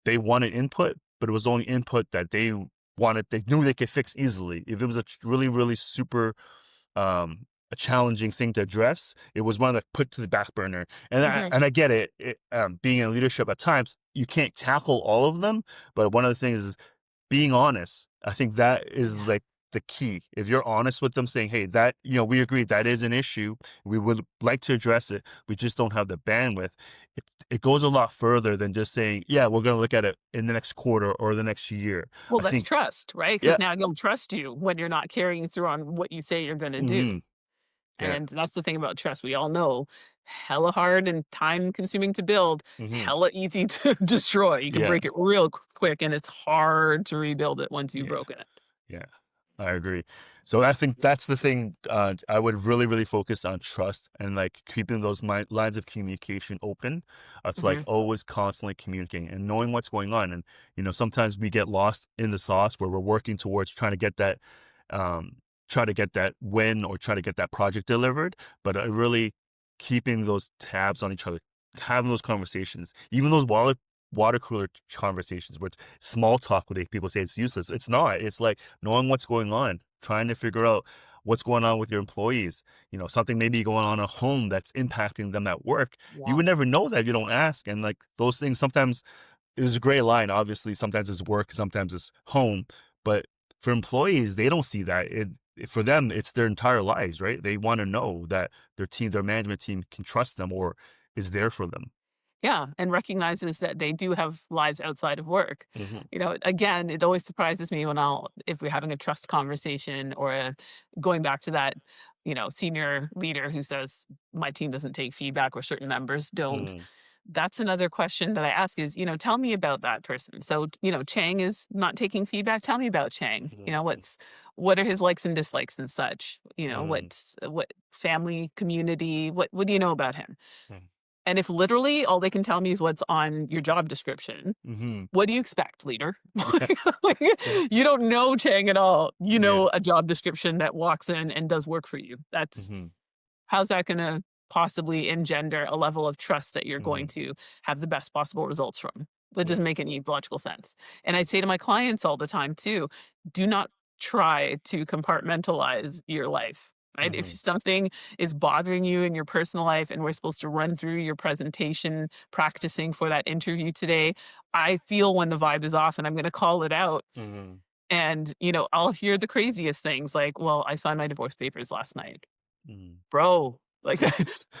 Speaker 2: they wanted input, but it was only input that they knew they could fix easily. If it was a really, really super a challenging thing to address, it was one that put to the back burner. And
Speaker 1: Mhm.
Speaker 2: I get it. Being in leadership at times, you can't tackle all of them, but one of the things is being honest. I think that is
Speaker 1: Yeah.
Speaker 2: like the key. If you're honest with them, saying, "Hey, that we agree that is an issue. We would like to address it. We just don't have the bandwidth." It goes a lot further than just saying, "Yeah, we're going to look at it in the next quarter or the next year."
Speaker 1: Well,
Speaker 2: I
Speaker 1: that's
Speaker 2: think,
Speaker 1: trust, right?
Speaker 2: yeah,
Speaker 1: Because now they'll trust you when you're not carrying through on what you say you're gonna do.
Speaker 2: hmm yeah,
Speaker 1: And that's the thing about trust. We all know hella hard and time consuming to build,
Speaker 2: hmm
Speaker 1: hella easy to destroy. You can
Speaker 2: yeah,
Speaker 1: break it real quick and it's hard to rebuild it once you've
Speaker 2: yeah.
Speaker 1: broken it.
Speaker 2: Yeah, I agree. So I think that's the thing. I would really, really focus on trust and like keeping those lines of communication open. It's like
Speaker 1: Mhm.
Speaker 2: always constantly communicating and knowing what's going on. And sometimes we get lost in the sauce where we're working towards um, try to get that win or try to get that project delivered. But really keeping those tabs on each other, having those conversations, even those water cooler conversations where it's small talk where people say it's useless. It's not. It's like knowing what's going on, trying to figure out what's going on with your employees. Something maybe going on at home that's impacting them at work. You
Speaker 1: Yeah.
Speaker 2: would never know that if you don't ask. And like those things, sometimes there's a gray line. Obviously, sometimes it's work, sometimes it's home. But for employees, they don't see that. For them, it's their entire lives, right? They want to know that their management team can trust them or is there for them.
Speaker 1: Yeah, and recognizes that they do have lives outside of work.
Speaker 2: Hmm
Speaker 1: Again, it always surprises me when if we're having a trust conversation or going back to that, senior leader who says, my team doesn't take feedback or certain members don't.
Speaker 2: hmm
Speaker 1: That's another question that I ask is, tell me about that person. So, Chang is not taking feedback. Tell me about Chang.
Speaker 2: hmm
Speaker 1: What are his likes and dislikes and such?
Speaker 2: hmm
Speaker 1: What family, community, what do you know about him?
Speaker 2: mm
Speaker 1: And if literally all they can tell me is what's on your job description,
Speaker 2: Mhm.
Speaker 1: what do you expect, leader?
Speaker 2: Yeah,
Speaker 1: Like,
Speaker 2: yeah.
Speaker 1: you don't know Chang at all. You
Speaker 2: Yeah.
Speaker 1: know a job description that walks in and does work for you.
Speaker 2: Mhm.
Speaker 1: How's that gonna possibly engender a level of trust that you're going
Speaker 2: Mhm.
Speaker 1: to have the best possible results from? That
Speaker 2: Yeah.
Speaker 1: doesn't make any logical sense. And I say to my clients all the time too, do not try to compartmentalize your life. Right? If
Speaker 2: Mhm.
Speaker 1: something is bothering you in your personal life and we're supposed to run through your presentation practicing for that interview today, I feel when the vibe is off and I'm going to call it out.
Speaker 2: Mhm.
Speaker 1: And, I'll hear the craziest things like, well, I signed my divorce papers last night.
Speaker 2: Mhm.
Speaker 1: Bro, like,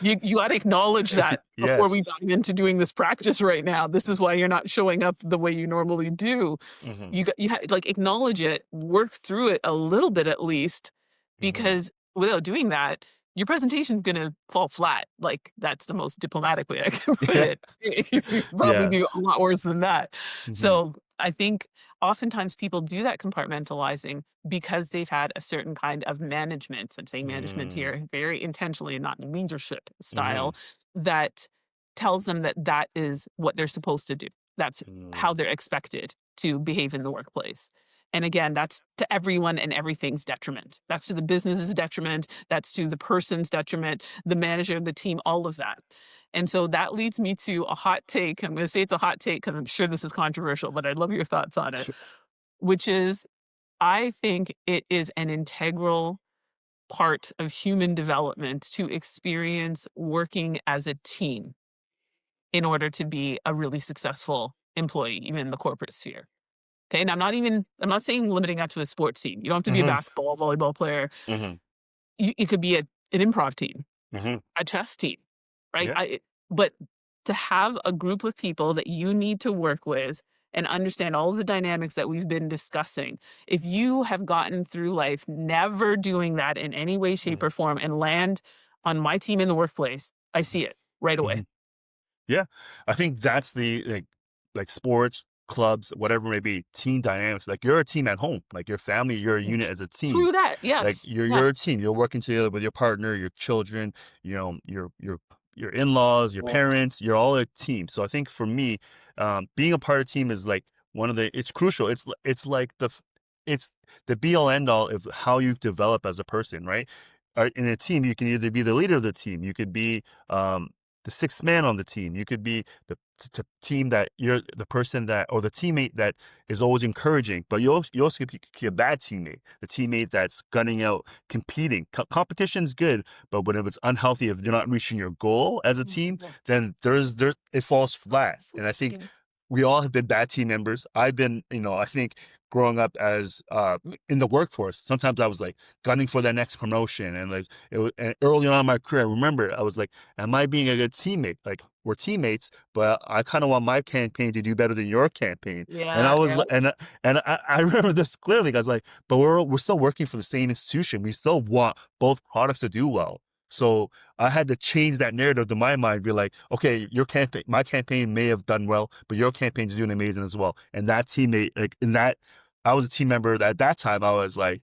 Speaker 1: you gotta acknowledge that before we
Speaker 2: Yes.
Speaker 1: dive into doing this practice right now. This is why you're not showing up the way you normally do.
Speaker 2: Mhm.
Speaker 1: You acknowledge it, work through it a little bit at least,
Speaker 2: Mhm.
Speaker 1: because without doing that, your presentation's gonna fall flat. Like, that's the most diplomatic way I can put
Speaker 2: Yeah.
Speaker 1: it. You could probably
Speaker 2: Yeah.
Speaker 1: do a lot worse than that.
Speaker 2: Mhm.
Speaker 1: So, I think oftentimes people do that compartmentalizing because they've had a certain kind of management. I'm saying management
Speaker 2: Mm.
Speaker 1: here very intentionally and not leadership style
Speaker 2: Mhm.
Speaker 1: that tells them that that is what they're supposed to do. That's how
Speaker 2: Mm.
Speaker 1: they're expected to behave in the workplace. And again, that's to everyone and everything's detriment. That's to the business's detriment. That's to the person's detriment, the manager, the team, all of that. And so that leads me to a hot take. I'm going to say it's a hot take because I'm sure this is controversial, but I'd love your thoughts on it,
Speaker 2: Sure.
Speaker 1: which is I think it is an integral part of human development to experience working as a team in order to be a really successful employee, even in the corporate sphere. Okay. And I'm not saying limiting that to a sports team. You don't have to be a
Speaker 2: Mhm.
Speaker 1: basketball, volleyball player.
Speaker 2: Mhm.
Speaker 1: It could be an improv team,
Speaker 2: Mhm.
Speaker 1: a chess team, right?
Speaker 2: Yeah.
Speaker 1: But to have a group of people that you need to work with and understand all of the dynamics that we've been discussing, if you have gotten through life never doing that in any way, shape,
Speaker 2: Mhm.
Speaker 1: or form and land on my team in the workplace, I see it right away.
Speaker 2: Mhm. Yeah. I think that's the like sports, clubs, whatever it may be, team dynamics. Like you're a team at home. Like your family, you're a unit as a team.
Speaker 1: True that.
Speaker 2: Like
Speaker 1: Yes.
Speaker 2: you're
Speaker 1: Yeah.
Speaker 2: you're a team. You're working together with your partner, your children, your in-laws, your parents. You're all a team. So I think for me, being a part of a team is like it's crucial. It's like it's the be all end all of how you develop as a person, right? In a team, you can either be the leader of the team, you could be the sixth man on the team. You could be the team that you're the person that, or the teammate that is always encouraging, but you also could be a bad teammate, the teammate that's gunning out, competing. Competition's good, but when it's unhealthy, if you're not reaching your goal as a team, then it falls flat. And I think
Speaker 1: Yes.
Speaker 2: we all have been bad team members. I've been, I think growing up as in the workforce, sometimes I was like gunning for that next promotion, and like and early on in my career, I remember I was like, "Am I being a good teammate? Like we're teammates, but I kind of want my campaign to do better than your campaign." And I
Speaker 1: Yeah,
Speaker 2: was
Speaker 1: yeah.
Speaker 2: I remember this clearly. I was like, "But we're still working for the same institution. We still want both products to do well." So I had to change that narrative to my mind, be like, okay, my campaign may have done well, but your campaign's doing amazing as well. And that teammate, like in that, I was a team member that at that time I was like,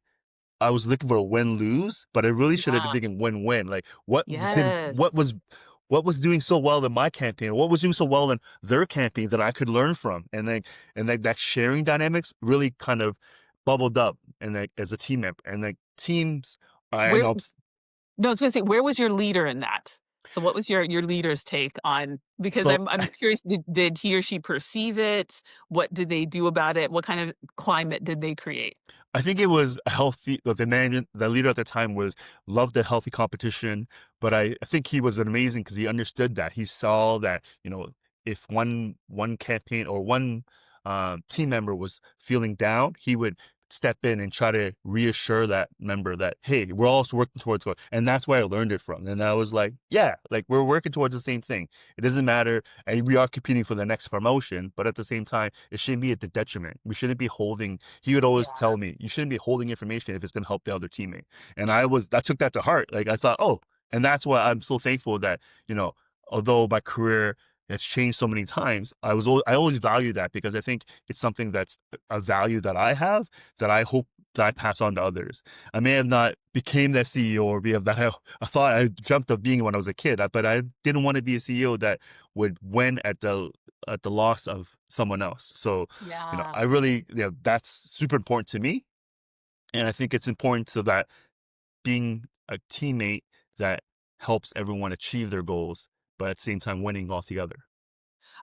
Speaker 2: I was looking for a win lose, but I really should have been
Speaker 1: Yeah.
Speaker 2: thinking win win. Like
Speaker 1: Yes.
Speaker 2: what was doing so well in my campaign? What was doing so well in their campaign that I could learn from? And then that sharing dynamics really kind of bubbled up and like as a team member. And like teams, I
Speaker 1: Where
Speaker 2: know.
Speaker 1: No, I was gonna say, where was your leader in that? So what was your leader's take on, because
Speaker 2: So
Speaker 1: I'm curious, did he or she perceive it? What did they do about it? What kind of climate did they create?
Speaker 2: I think it was a healthy. The leader at the time was loved the healthy competition, but I think he was amazing because he understood that. He saw that if one campaign or one team member was feeling down, he would step in and try to reassure that member that, hey, we're all working towards goal. And that's where I learned it from. And I was like, yeah, like we're working towards the same thing. It doesn't matter, and we are competing for the next promotion, but at the same time, it shouldn't be at the detriment. We shouldn't be holding. He would always tell me, you shouldn't be holding information if it's going to help the other teammate. And I took that to heart. Like I thought, oh, and that's why I'm so thankful that although my career has changed so many times, I always value that because I think it's something that's a value that I have that I hope that I pass on to others. I may have not became that CEO or be of that. I thought I dreamt of being when I was a kid, but I didn't want to be a CEO that would win at the loss of someone else. So,
Speaker 1: Yeah.
Speaker 2: I really, that's super important to me. And I think it's important so that being a teammate that helps everyone achieve their goals, but at the same time winning altogether.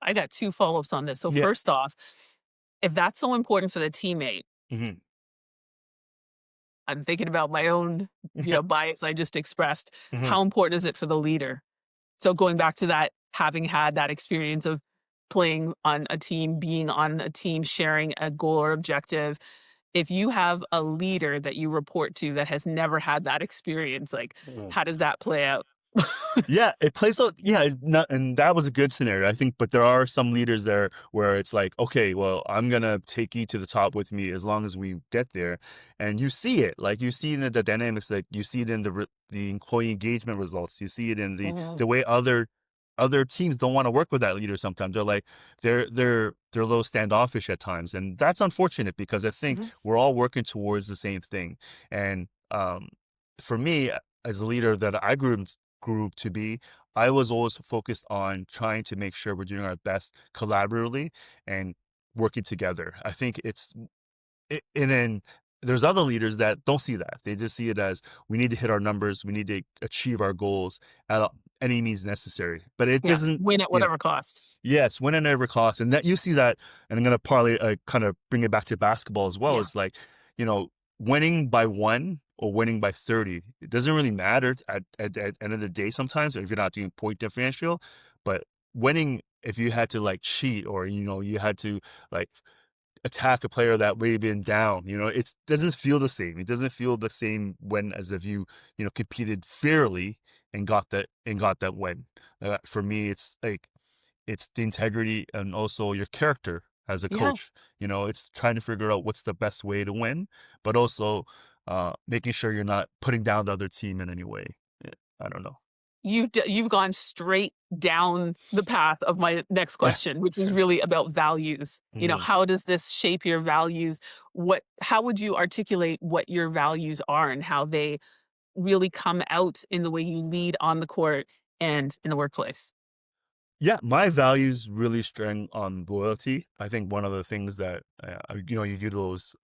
Speaker 1: I got 2 follow-ups on this. So
Speaker 2: Yeah.
Speaker 1: first off, if that's so important for the teammate,
Speaker 2: Hmm.
Speaker 1: I'm thinking about my own, bias I just expressed.
Speaker 2: Hmm.
Speaker 1: How important is it for the leader? So going back to that, having had that experience of playing on a team, being on a team, sharing a goal or objective, if you have a leader that you report to that has never had that experience, like, how does that play out?
Speaker 2: Yeah, it plays out. Yeah, and that was a good scenario, I think. But there are some leaders there where it's like, okay, well, I'm gonna take you to the top with me as long as we get there, and you see it, like you see in the dynamics, like you see it in the employee engagement results, you see it in
Speaker 1: Mhm,
Speaker 2: the way other teams don't want to work with that leader. Sometimes they're like they're a little standoffish at times, and that's unfortunate because I think
Speaker 1: mhm.
Speaker 2: we're all working towards the same thing. And for me, as a leader that I grew to be, I was always focused on trying to make sure we're doing our best collaboratively and working together. I think and then there's other leaders that don't see that. They just see it as we need to hit our numbers, we need to achieve our goals at any means necessary. But it
Speaker 1: Yeah,
Speaker 2: doesn't,
Speaker 1: win at
Speaker 2: you know,
Speaker 1: whatever cost.
Speaker 2: yes, win at every cost, and that you see that, and I'm gonna parlay, kind of bring it back to basketball as well.
Speaker 1: Yeah,
Speaker 2: It's like, you know, winning by 1 or winning by 30, it doesn't really matter at end of the day sometimes if you're not doing point differential, but winning if you had to like cheat or you had to like attack a player that may have been down, it doesn't feel the same. It doesn't feel the same when as if you competed fairly and got that win. For me, it's like it's the integrity and also your character as a
Speaker 1: yeah.
Speaker 2: coach. It's trying to figure out what's the best way to win, but also making sure you're not putting down the other team in any way. I don't know.
Speaker 1: You've gone straight down the path of my next question, which is really about values.
Speaker 2: Mhm.
Speaker 1: How does this shape your values? How would you articulate what your values are and how they really come out in the way you lead on the court and in the workplace?
Speaker 2: Yeah, my values really strong on loyalty. I think one of the things that you do those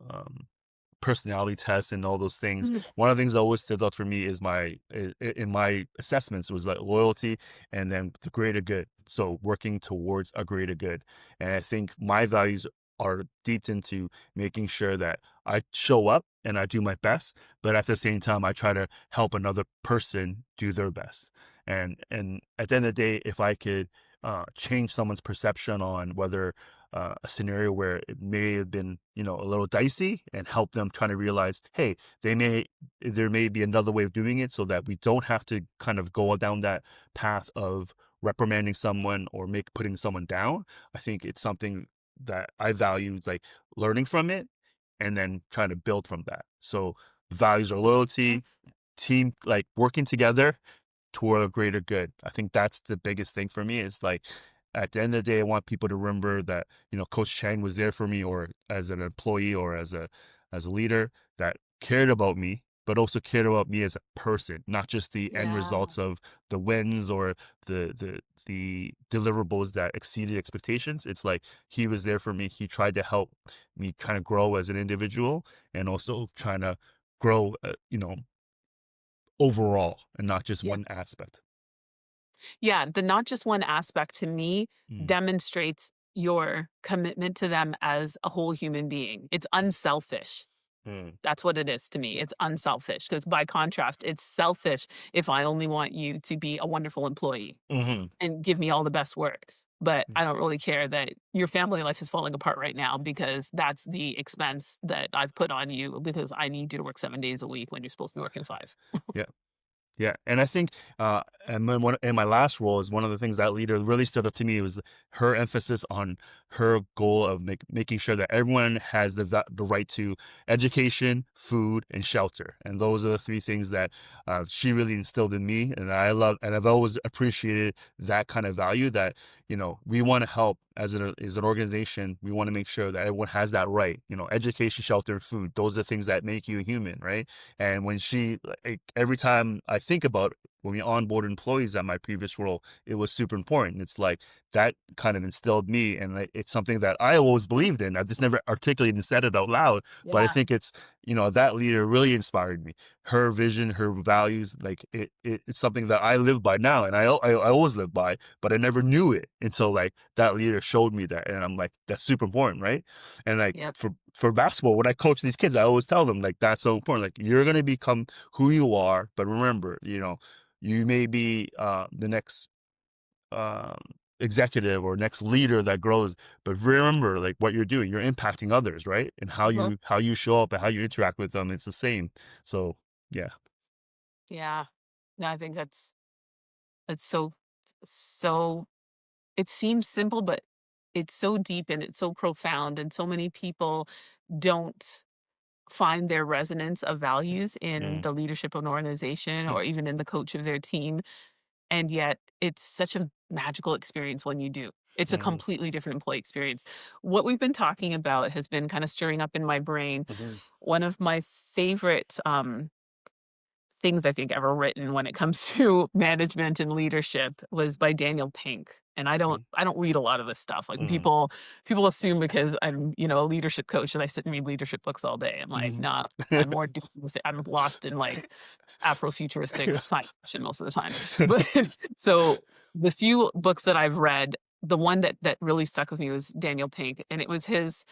Speaker 2: personality tests and all those things,
Speaker 1: Mhm.
Speaker 2: one of the things that always stood out for me is in my assessments was like loyalty and then the greater good. So working towards a greater good. And I think my values are deep into making sure that I show up and I do my best, but at the same time I try to help another person do their best. And at the end of the day, if I could change someone's perception on whether a scenario where it may have been, a little dicey, and help them kind of realize, hey, there may be another way of doing it, so that we don't have to kind of go down that path of reprimanding someone or putting someone down. I think it's something that I value, like learning from it and then trying to build from that. So values are loyalty, team, like working together toward a greater good. I think that's the biggest thing for me, is like at the end of the day, I want people to remember that, Coach Chang was there for me, or as an employee or as a leader, that cared about me, but also cared about me as a person, not just the end
Speaker 1: Yeah.
Speaker 2: results of the wins or the deliverables that exceeded expectations. It's like he was there for me. He tried to help me kind of grow as an individual, and also trying to grow, overall, and not just
Speaker 1: Yeah.
Speaker 2: one aspect.
Speaker 1: Yeah, the not just one aspect to me
Speaker 2: Mm,
Speaker 1: demonstrates your commitment to them as a whole human being. It's unselfish.
Speaker 2: mm,
Speaker 1: That's what it is to me. It's unselfish, because by contrast, it's selfish if I only want you to be a wonderful employee
Speaker 2: mhm,
Speaker 1: and give me all the best work. But
Speaker 2: mm,
Speaker 1: I don't really care that your family life is falling apart right now, because that's the expense that I've put on you, because I need you to work 7 days a week when you're supposed to be working five.
Speaker 2: yeah. Yeah, and I think, and then in my last role, is one of the things that leader really stood up to me was her emphasis on her goal of making sure that everyone has the right to education, food, and shelter, and those are the three things that she really instilled in me, and I love, and I've always appreciated that kind of value. That we want to help as an organization. We want to make sure that everyone has that right. Education, shelter, and food. Those are things that make you a human, right? And when like, every time I think about when we onboard employees at my previous role, it was super important. It's like that kind of instilled me, and it's something that I always believed in. I've just never articulated and said it out loud, but I
Speaker 1: Yeah.
Speaker 2: think it's, that leader really inspired me. Her vision, her values, like it's something that I live by now, and I always live by, but I never knew it until like that leader showed me that, and I'm like, that's super important, right? And like
Speaker 1: Yep.
Speaker 2: for basketball, when I coach these kids, I always tell them like that's so important. Like you're gonna become who you are, but remember, you may be the next um, executive or next leader that grows, but remember like what you're doing. You're impacting others, right? And how
Speaker 1: Mhm.
Speaker 2: you show up and how you interact with them, it's the same. So yeah.
Speaker 1: Yeah. No, I think that's so it seems simple, but it's so deep and it's so profound, and so many people don't find their resonance of values in
Speaker 2: Mm,
Speaker 1: the leadership of an organization, or even in the coach of their team, and yet it's such a magical experience when you do. It's a
Speaker 2: mm,
Speaker 1: completely different employee experience. What we've been talking about has been kind of stirring up in my brain.
Speaker 2: mhm,
Speaker 1: One of my favorite things I think ever written when it comes to management and leadership was by Daniel Pink. And
Speaker 2: mm,
Speaker 1: I don't read a lot of this stuff. Like
Speaker 2: mm,
Speaker 1: people assume because I'm, a leadership coach, that I sit and read leadership books all day. I'm like,
Speaker 2: mhm.
Speaker 1: nah, I'm more doing with it. I'm lost in like Afrofuturistic science fiction most of the time. But so the few books that I've read, the one that really stuck with me was Daniel Pink, and it was his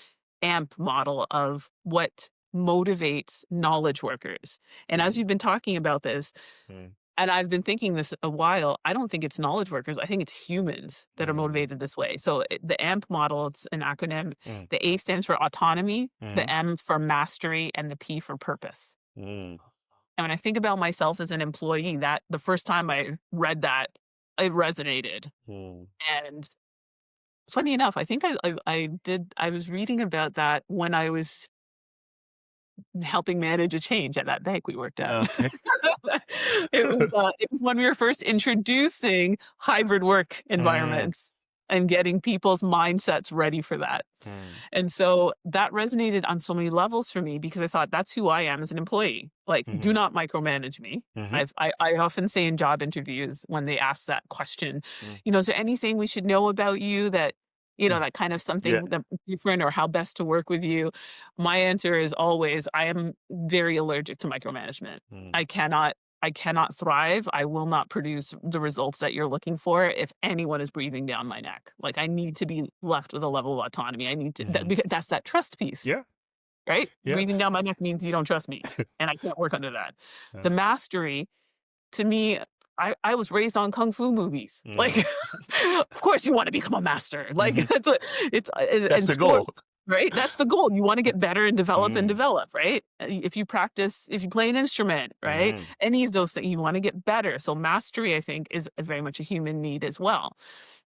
Speaker 1: AMP model of what motivates knowledge workers. And as
Speaker 2: Mm,
Speaker 1: you've been talking about this,
Speaker 2: mm,
Speaker 1: and I've been thinking this a while, I don't think it's knowledge workers. I think it's humans that are
Speaker 2: mm,
Speaker 1: motivated this way. So the AMP model, it's an acronym.
Speaker 2: mm,
Speaker 1: The A stands for autonomy, the
Speaker 2: mhm,
Speaker 1: M for mastery, and the P for purpose.
Speaker 2: mm,
Speaker 1: And when I think about myself as an employee, that the first time I read that, it resonated.
Speaker 2: mm,
Speaker 1: And funny enough, I think I was reading about that when I was helping manage a change at that bank we worked at.
Speaker 2: okay.
Speaker 1: It was when we were first introducing hybrid work
Speaker 2: Mm,
Speaker 1: environments and getting people's mindsets ready for that.
Speaker 2: mm,
Speaker 1: And so that resonated on so many levels for me, because I thought that's who I am as an employee. Like, do
Speaker 2: mhm,
Speaker 1: not micromanage me.
Speaker 2: mhm,
Speaker 1: I often say in job interviews when they ask that question,
Speaker 2: mm,
Speaker 1: is there anything we should know about you that
Speaker 2: Mm.
Speaker 1: that kind of
Speaker 2: Yeah.
Speaker 1: something that different or how best to work with you. My answer is always, I am very allergic to micromanagement.
Speaker 2: Mm.
Speaker 1: I cannot I cannot thrive. I will not produce the results that you're looking for if anyone is breathing down my neck. Like, I need to be left with a level of autonomy. I need to
Speaker 2: Mhm.
Speaker 1: because that's that trust piece,
Speaker 2: Yeah.
Speaker 1: right?
Speaker 2: Yeah.
Speaker 1: Breathing down my neck means you don't trust me, and I can't work under that.
Speaker 2: Yeah.
Speaker 1: The mastery, to me, I was raised on kung fu movies. Like,
Speaker 2: Mhm.
Speaker 1: of course you wanna become a master. Like,
Speaker 2: Mhm.
Speaker 1: that's what it's
Speaker 2: That's
Speaker 1: in
Speaker 2: the goal.
Speaker 1: sports, right? That's the goal. You wanna get better and
Speaker 2: Mhm.
Speaker 1: develop, right? If you play an instrument, right?
Speaker 2: Mhm.
Speaker 1: Any of those things, you wanna get better. So mastery, I think, is very much a human need as well.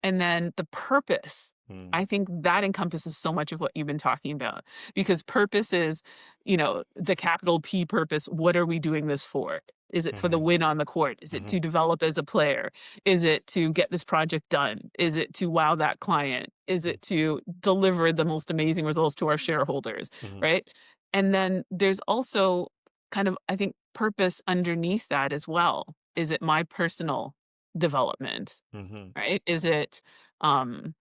Speaker 1: And then the purpose,
Speaker 2: Mm.
Speaker 1: I think that encompasses so much of what you've been talking about, because purpose is, the capital P purpose. What are we doing this for? Is it for the
Speaker 2: Mhm.
Speaker 1: win on the court? Is it
Speaker 2: Mhm.
Speaker 1: to develop as a player? Is it to get this project done? Is it to wow that client? Is
Speaker 2: Mm.
Speaker 1: it to deliver the most amazing results to our shareholders?
Speaker 2: Mhm.
Speaker 1: Right. And then there's also kind of, I think, purpose underneath that as well. Is it my personal development?
Speaker 2: Mhm.
Speaker 1: Right? Is it, um,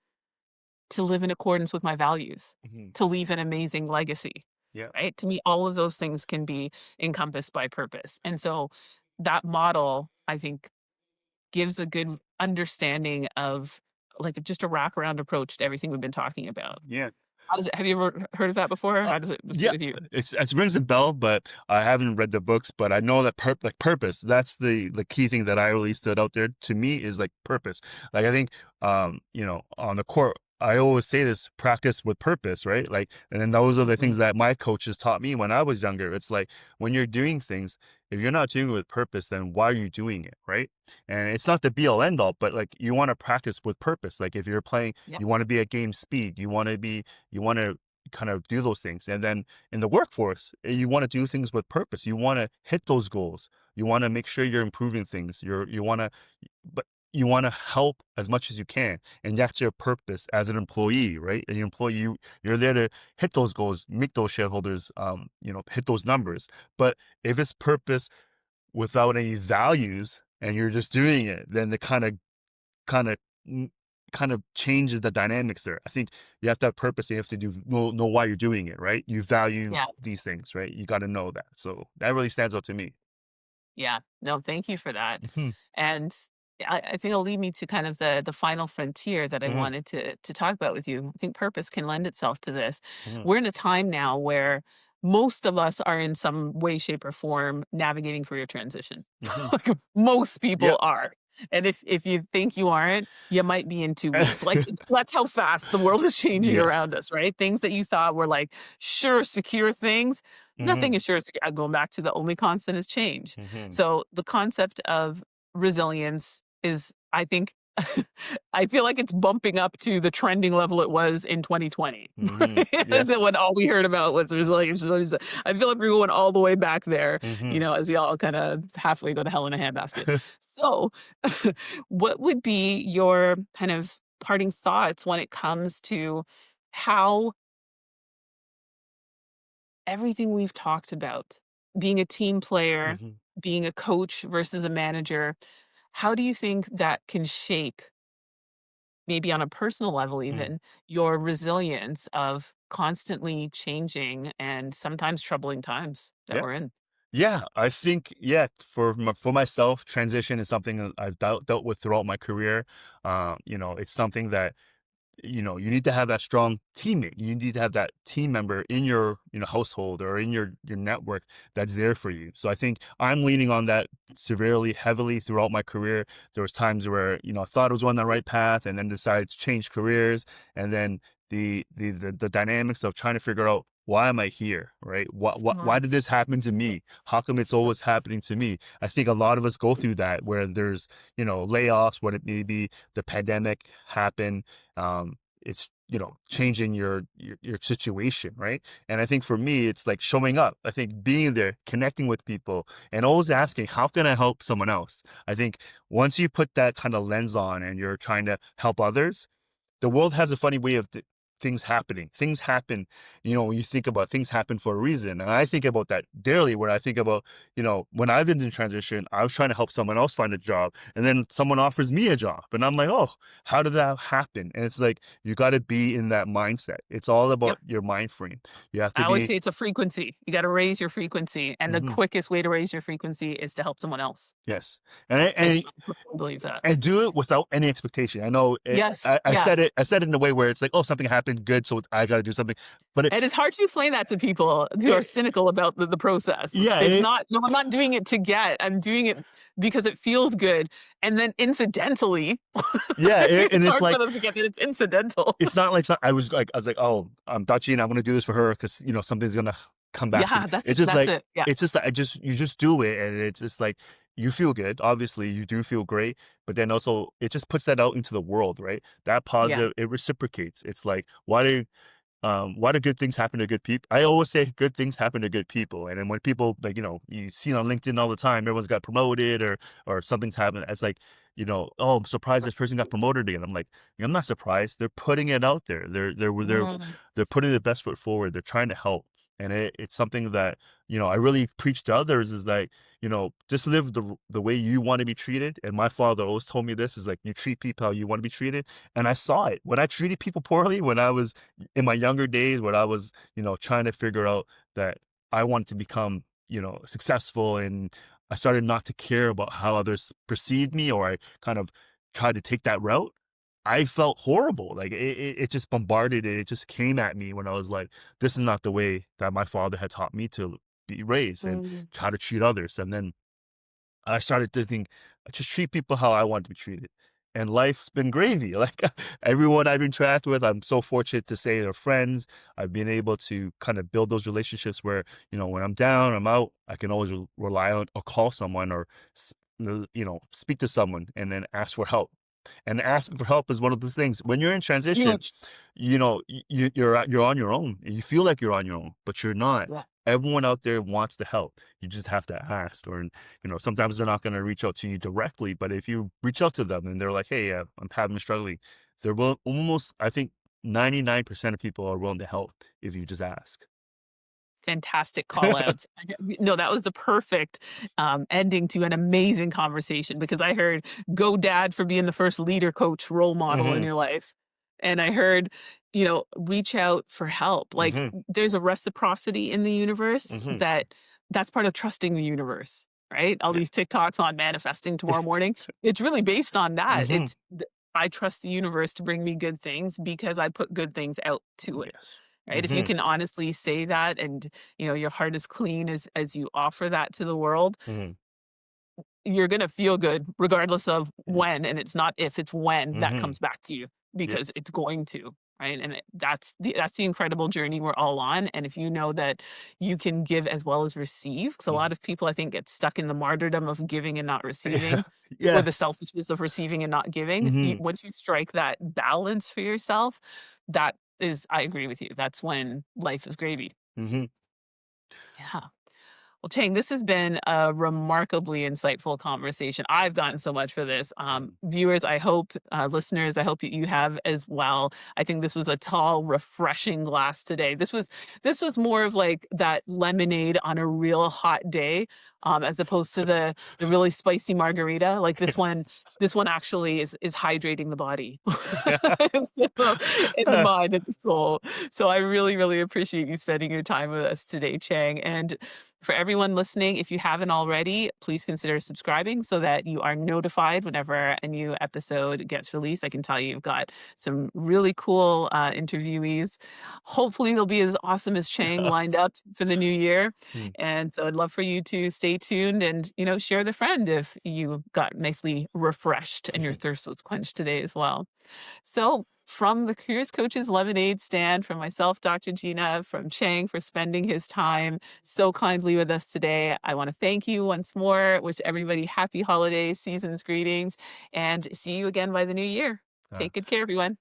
Speaker 1: to live in accordance with my values,
Speaker 2: Mhm.
Speaker 1: to leave an amazing legacy,
Speaker 2: Yeah.
Speaker 1: right? To me, all of those things can be encompassed by purpose. And so that model, I think, gives a good understanding of, like, just a wraparound approach to everything we've been talking about.
Speaker 2: Yeah.
Speaker 1: How does it have you ever heard of that before?
Speaker 2: Uh,
Speaker 1: How does it sit
Speaker 2: yeah,
Speaker 1: with you?
Speaker 2: it rings a bell, but I haven't read the books. But I know that purpose. That's the key thing that I really stood out there to me is like purpose. Like I think, on the court, I always say this: practice with purpose, right? Like, and then those are the
Speaker 1: Mhm.
Speaker 2: things that my coaches taught me when I was younger. It's like when you're doing things, if you're not doing it with purpose, then why are you doing it, right? And it's not the be all end all, but like you want to practice with purpose. Like if you're playing,
Speaker 1: Yeah.
Speaker 2: you want to be at game speed. You want to kind of do those things. And then in the workforce, you want to do things with purpose. You want to hit those goals. You want to make sure you're improving things. But you want to help as much as you can. And that's your purpose as an employee, right? And your employee, you're there to hit those goals, make those shareholders, hit those numbers. But if it's purpose without any values and you're just doing it, then the kind of mm, kind of changes the dynamics there. I think you have to have purpose. You have to know why you're doing it, right? You value
Speaker 1: Yeah.
Speaker 2: these things, right? You got to know that. So that really stands out to me.
Speaker 1: Yeah. No, thank you for that.
Speaker 2: Mhm.
Speaker 1: And I think it'll lead me to kind of the final frontier that I
Speaker 2: Mhm.
Speaker 1: wanted to talk about with you. I think purpose can lend itself to this.
Speaker 2: Mhm.
Speaker 1: We're in a time now where most of us are in some way, shape, or form navigating career transition.
Speaker 2: Mhm.
Speaker 1: Like, most
Speaker 2: Yep.
Speaker 1: people are. And if you think you aren't, you might be in 2 weeks. Like, that's how fast the world is changing
Speaker 2: Yeah.
Speaker 1: around us, right? Things that you thought were like sure, secure things. Nothing
Speaker 2: Mhm.
Speaker 1: is sure. Going back to the only constant is change.
Speaker 2: Mhm.
Speaker 1: So the concept of resilience is, I think, I feel like it's bumping up to the trending level it was in 2020,
Speaker 2: Mhm. Yes.
Speaker 1: when all we heard about was resilience. I feel like we're going all the way back there,
Speaker 2: Mhm.
Speaker 1: as we all kind of halfway go to hell in a handbasket. So, what would be your kind of parting thoughts when it comes to how everything we've talked about, being a team player,
Speaker 2: Mhm.
Speaker 1: being a coach versus a manager, how do you think that can shape, maybe on a personal level
Speaker 2: Mm.
Speaker 1: even, your resilience of constantly changing and sometimes troubling times that
Speaker 2: Yeah.
Speaker 1: we're in?
Speaker 2: Yeah, I think for myself, transition is something that I've dealt with throughout my career. It's something that you need to have that strong teammate. You need to have that team member in your household or in your network that's there for you. So I think I'm leaning on that severely, heavily throughout my career. There was times where I thought I was on the right path, and then decided to change careers, and then the dynamics of trying to figure out why am I here, right? Why
Speaker 1: Mm,
Speaker 2: did this happen to me? How come it's always happening to me? I think a lot of us go through that where there's layoffs, what it may be, the pandemic happened, it's changing your situation, right? And I think for me it's like showing up. I think being there, connecting with people, and always asking how can I help someone else. I think once you put that kind of lens on and you're trying to help others, the world has a funny way of things happening. Things happen, when you think about things happen for a reason. And I think about that daily when I think about, when I've been in transition, I was trying to help someone else find a job and then someone offers me a job. And I'm like, oh, how did that happen? And it's like, you got to be in that mindset. It's all
Speaker 1: Yep.
Speaker 2: about your mind frame. You have
Speaker 1: I
Speaker 2: to
Speaker 1: always
Speaker 2: be,
Speaker 1: say it's a frequency. You got to raise your frequency. And the
Speaker 2: mhm,
Speaker 1: quickest way to raise your frequency is to help someone else.
Speaker 2: yes. And,
Speaker 1: I strongly believe that.
Speaker 2: and do it without any expectation. I know
Speaker 1: Yes.
Speaker 2: I
Speaker 1: Yeah.
Speaker 2: said it. I said it in a way where it's like, oh, something happened, good, so I got to do something. But
Speaker 1: And it's hard to explain that to people who are
Speaker 2: it,
Speaker 1: cynical about the process.
Speaker 2: yeah,
Speaker 1: It's not, no, I'm not doing it to get, I'm doing it because it feels good. And then incidentally,
Speaker 2: yeah,
Speaker 1: I think
Speaker 2: and
Speaker 1: it's
Speaker 2: it's
Speaker 1: hard for
Speaker 2: like,
Speaker 1: them to get that it's incidental.
Speaker 2: it's not like I was like, oh, Dachina, I'm gonna do this for her because something's gonna come back to me.
Speaker 1: Yeah, that's it. Yeah.
Speaker 2: It's just that you just do it, and it's just like you feel good. Obviously, you do feel great, but then also it just puts that out into the world, right? That
Speaker 1: Yeah.
Speaker 2: positive, it reciprocates. It's like, why do good things happen to good people? I always say good things happen to good people. And then when people, like, you see it on LinkedIn all the time, everyone's got promoted or something's happened. It's like, oh, I'm surprised this person got promoted again. I'm like, I'm not surprised. They're putting it out there.
Speaker 1: Mm.
Speaker 2: They're putting their best foot forward. They're trying to help. And it's something that, I really preach to others is like, just live the way you want to be treated. And my father always told me this is like, you treat people how you want to be treated. And I saw it when I treated people poorly, when I was in my younger days, when I was, trying to figure out that I wanted to become, successful, and I started not to care about how others perceived me, or I kind of tried to take that route. I felt horrible. Like it just bombarded it. It just came at me when I was like, this is not the way that my father had taught me to be raised and
Speaker 1: Mm.
Speaker 2: how to treat others. And then I started to think, just treat people how I want to be treated. And life's been gravy. Like everyone I've interacted with, I'm so fortunate to say they're friends. I've been able to kind of build those relationships where, when I'm down, I'm out, I can always rely on or call someone or, speak to someone and then ask for help. And asking for help is one of those things. When you're in transition,
Speaker 1: Huge.
Speaker 2: you're on your own. You feel like you're on your own, but you're not.
Speaker 1: Yeah.
Speaker 2: Everyone out there wants to help. You just have to ask, or sometimes they're not going to reach out to you directly, but if you reach out to them and they're like, "Hey, I'm having struggling," they're almost. I think 99% of people are willing to help if you just ask.
Speaker 1: Fantastic call outs. No, that was the perfect ending to an amazing conversation because I heard go dad for being the first leader, coach, role model in
Speaker 2: Hmm.
Speaker 1: your life. And I heard, reach out for help. Like
Speaker 2: Hmm.
Speaker 1: there's a reciprocity in the universe
Speaker 2: Hmm.
Speaker 1: that's part of trusting the universe, right? All
Speaker 2: Yeah.
Speaker 1: these TikToks on manifesting tomorrow morning. It's really based on that.
Speaker 2: Hmm.
Speaker 1: I trust the universe to bring me good things because I put good things out to it.
Speaker 2: Yes.
Speaker 1: Right? If you
Speaker 2: Hmm.
Speaker 1: can honestly say that and, your heart is clean as you offer that to the world,
Speaker 2: Hmm.
Speaker 1: you're gonna feel good regardless of when, and it's not if, it's when that
Speaker 2: Hmm.
Speaker 1: comes back to you
Speaker 2: Yeah.
Speaker 1: because it's going to, right? And that's the incredible journey we're all on. And if you know that you can give as well as receive, because a lot
Speaker 2: Mhm.
Speaker 1: of people I think get stuck in the martyrdom of giving and not
Speaker 2: Yeah.
Speaker 1: receiving, or the
Speaker 2: Yes.
Speaker 1: selfishness of receiving and not giving.
Speaker 2: Hmm.
Speaker 1: Once you strike that balance for yourself, that is, I agree with you. That's when life is gravy.
Speaker 2: Hmm.
Speaker 1: Yeah. Well, Chang, this has been a remarkably insightful conversation. I've gotten so much for this. Viewers, I hope, listeners, I hope you have as well. I think this was a tall, refreshing glass today. This was more of like that lemonade on a real hot day, as opposed to the really spicy margarita. Like this one actually is hydrating the body, so, in the mind and the soul. So I really, really appreciate you spending your time with us today, Chang. And for everyone listening, if you haven't already, please consider subscribing so that you are notified whenever a new episode gets released. I can tell you, you've got some really cool interviewees. Hopefully, they'll be as awesome as Chang lined up for the new year.
Speaker 2: Mm.
Speaker 1: And so I'd love for you to stay tuned and, share the friend if you got nicely refreshed and your thirst was quenched today as well. So, from the Careers Coaches Lemonade Stand, from myself, Dr. Gina, from Chang for spending his time so kindly with us today, I want to thank you once more. Wish everybody happy holidays, season's greetings, and see you again by the new year.
Speaker 2: Uh,
Speaker 1: Take good care, everyone.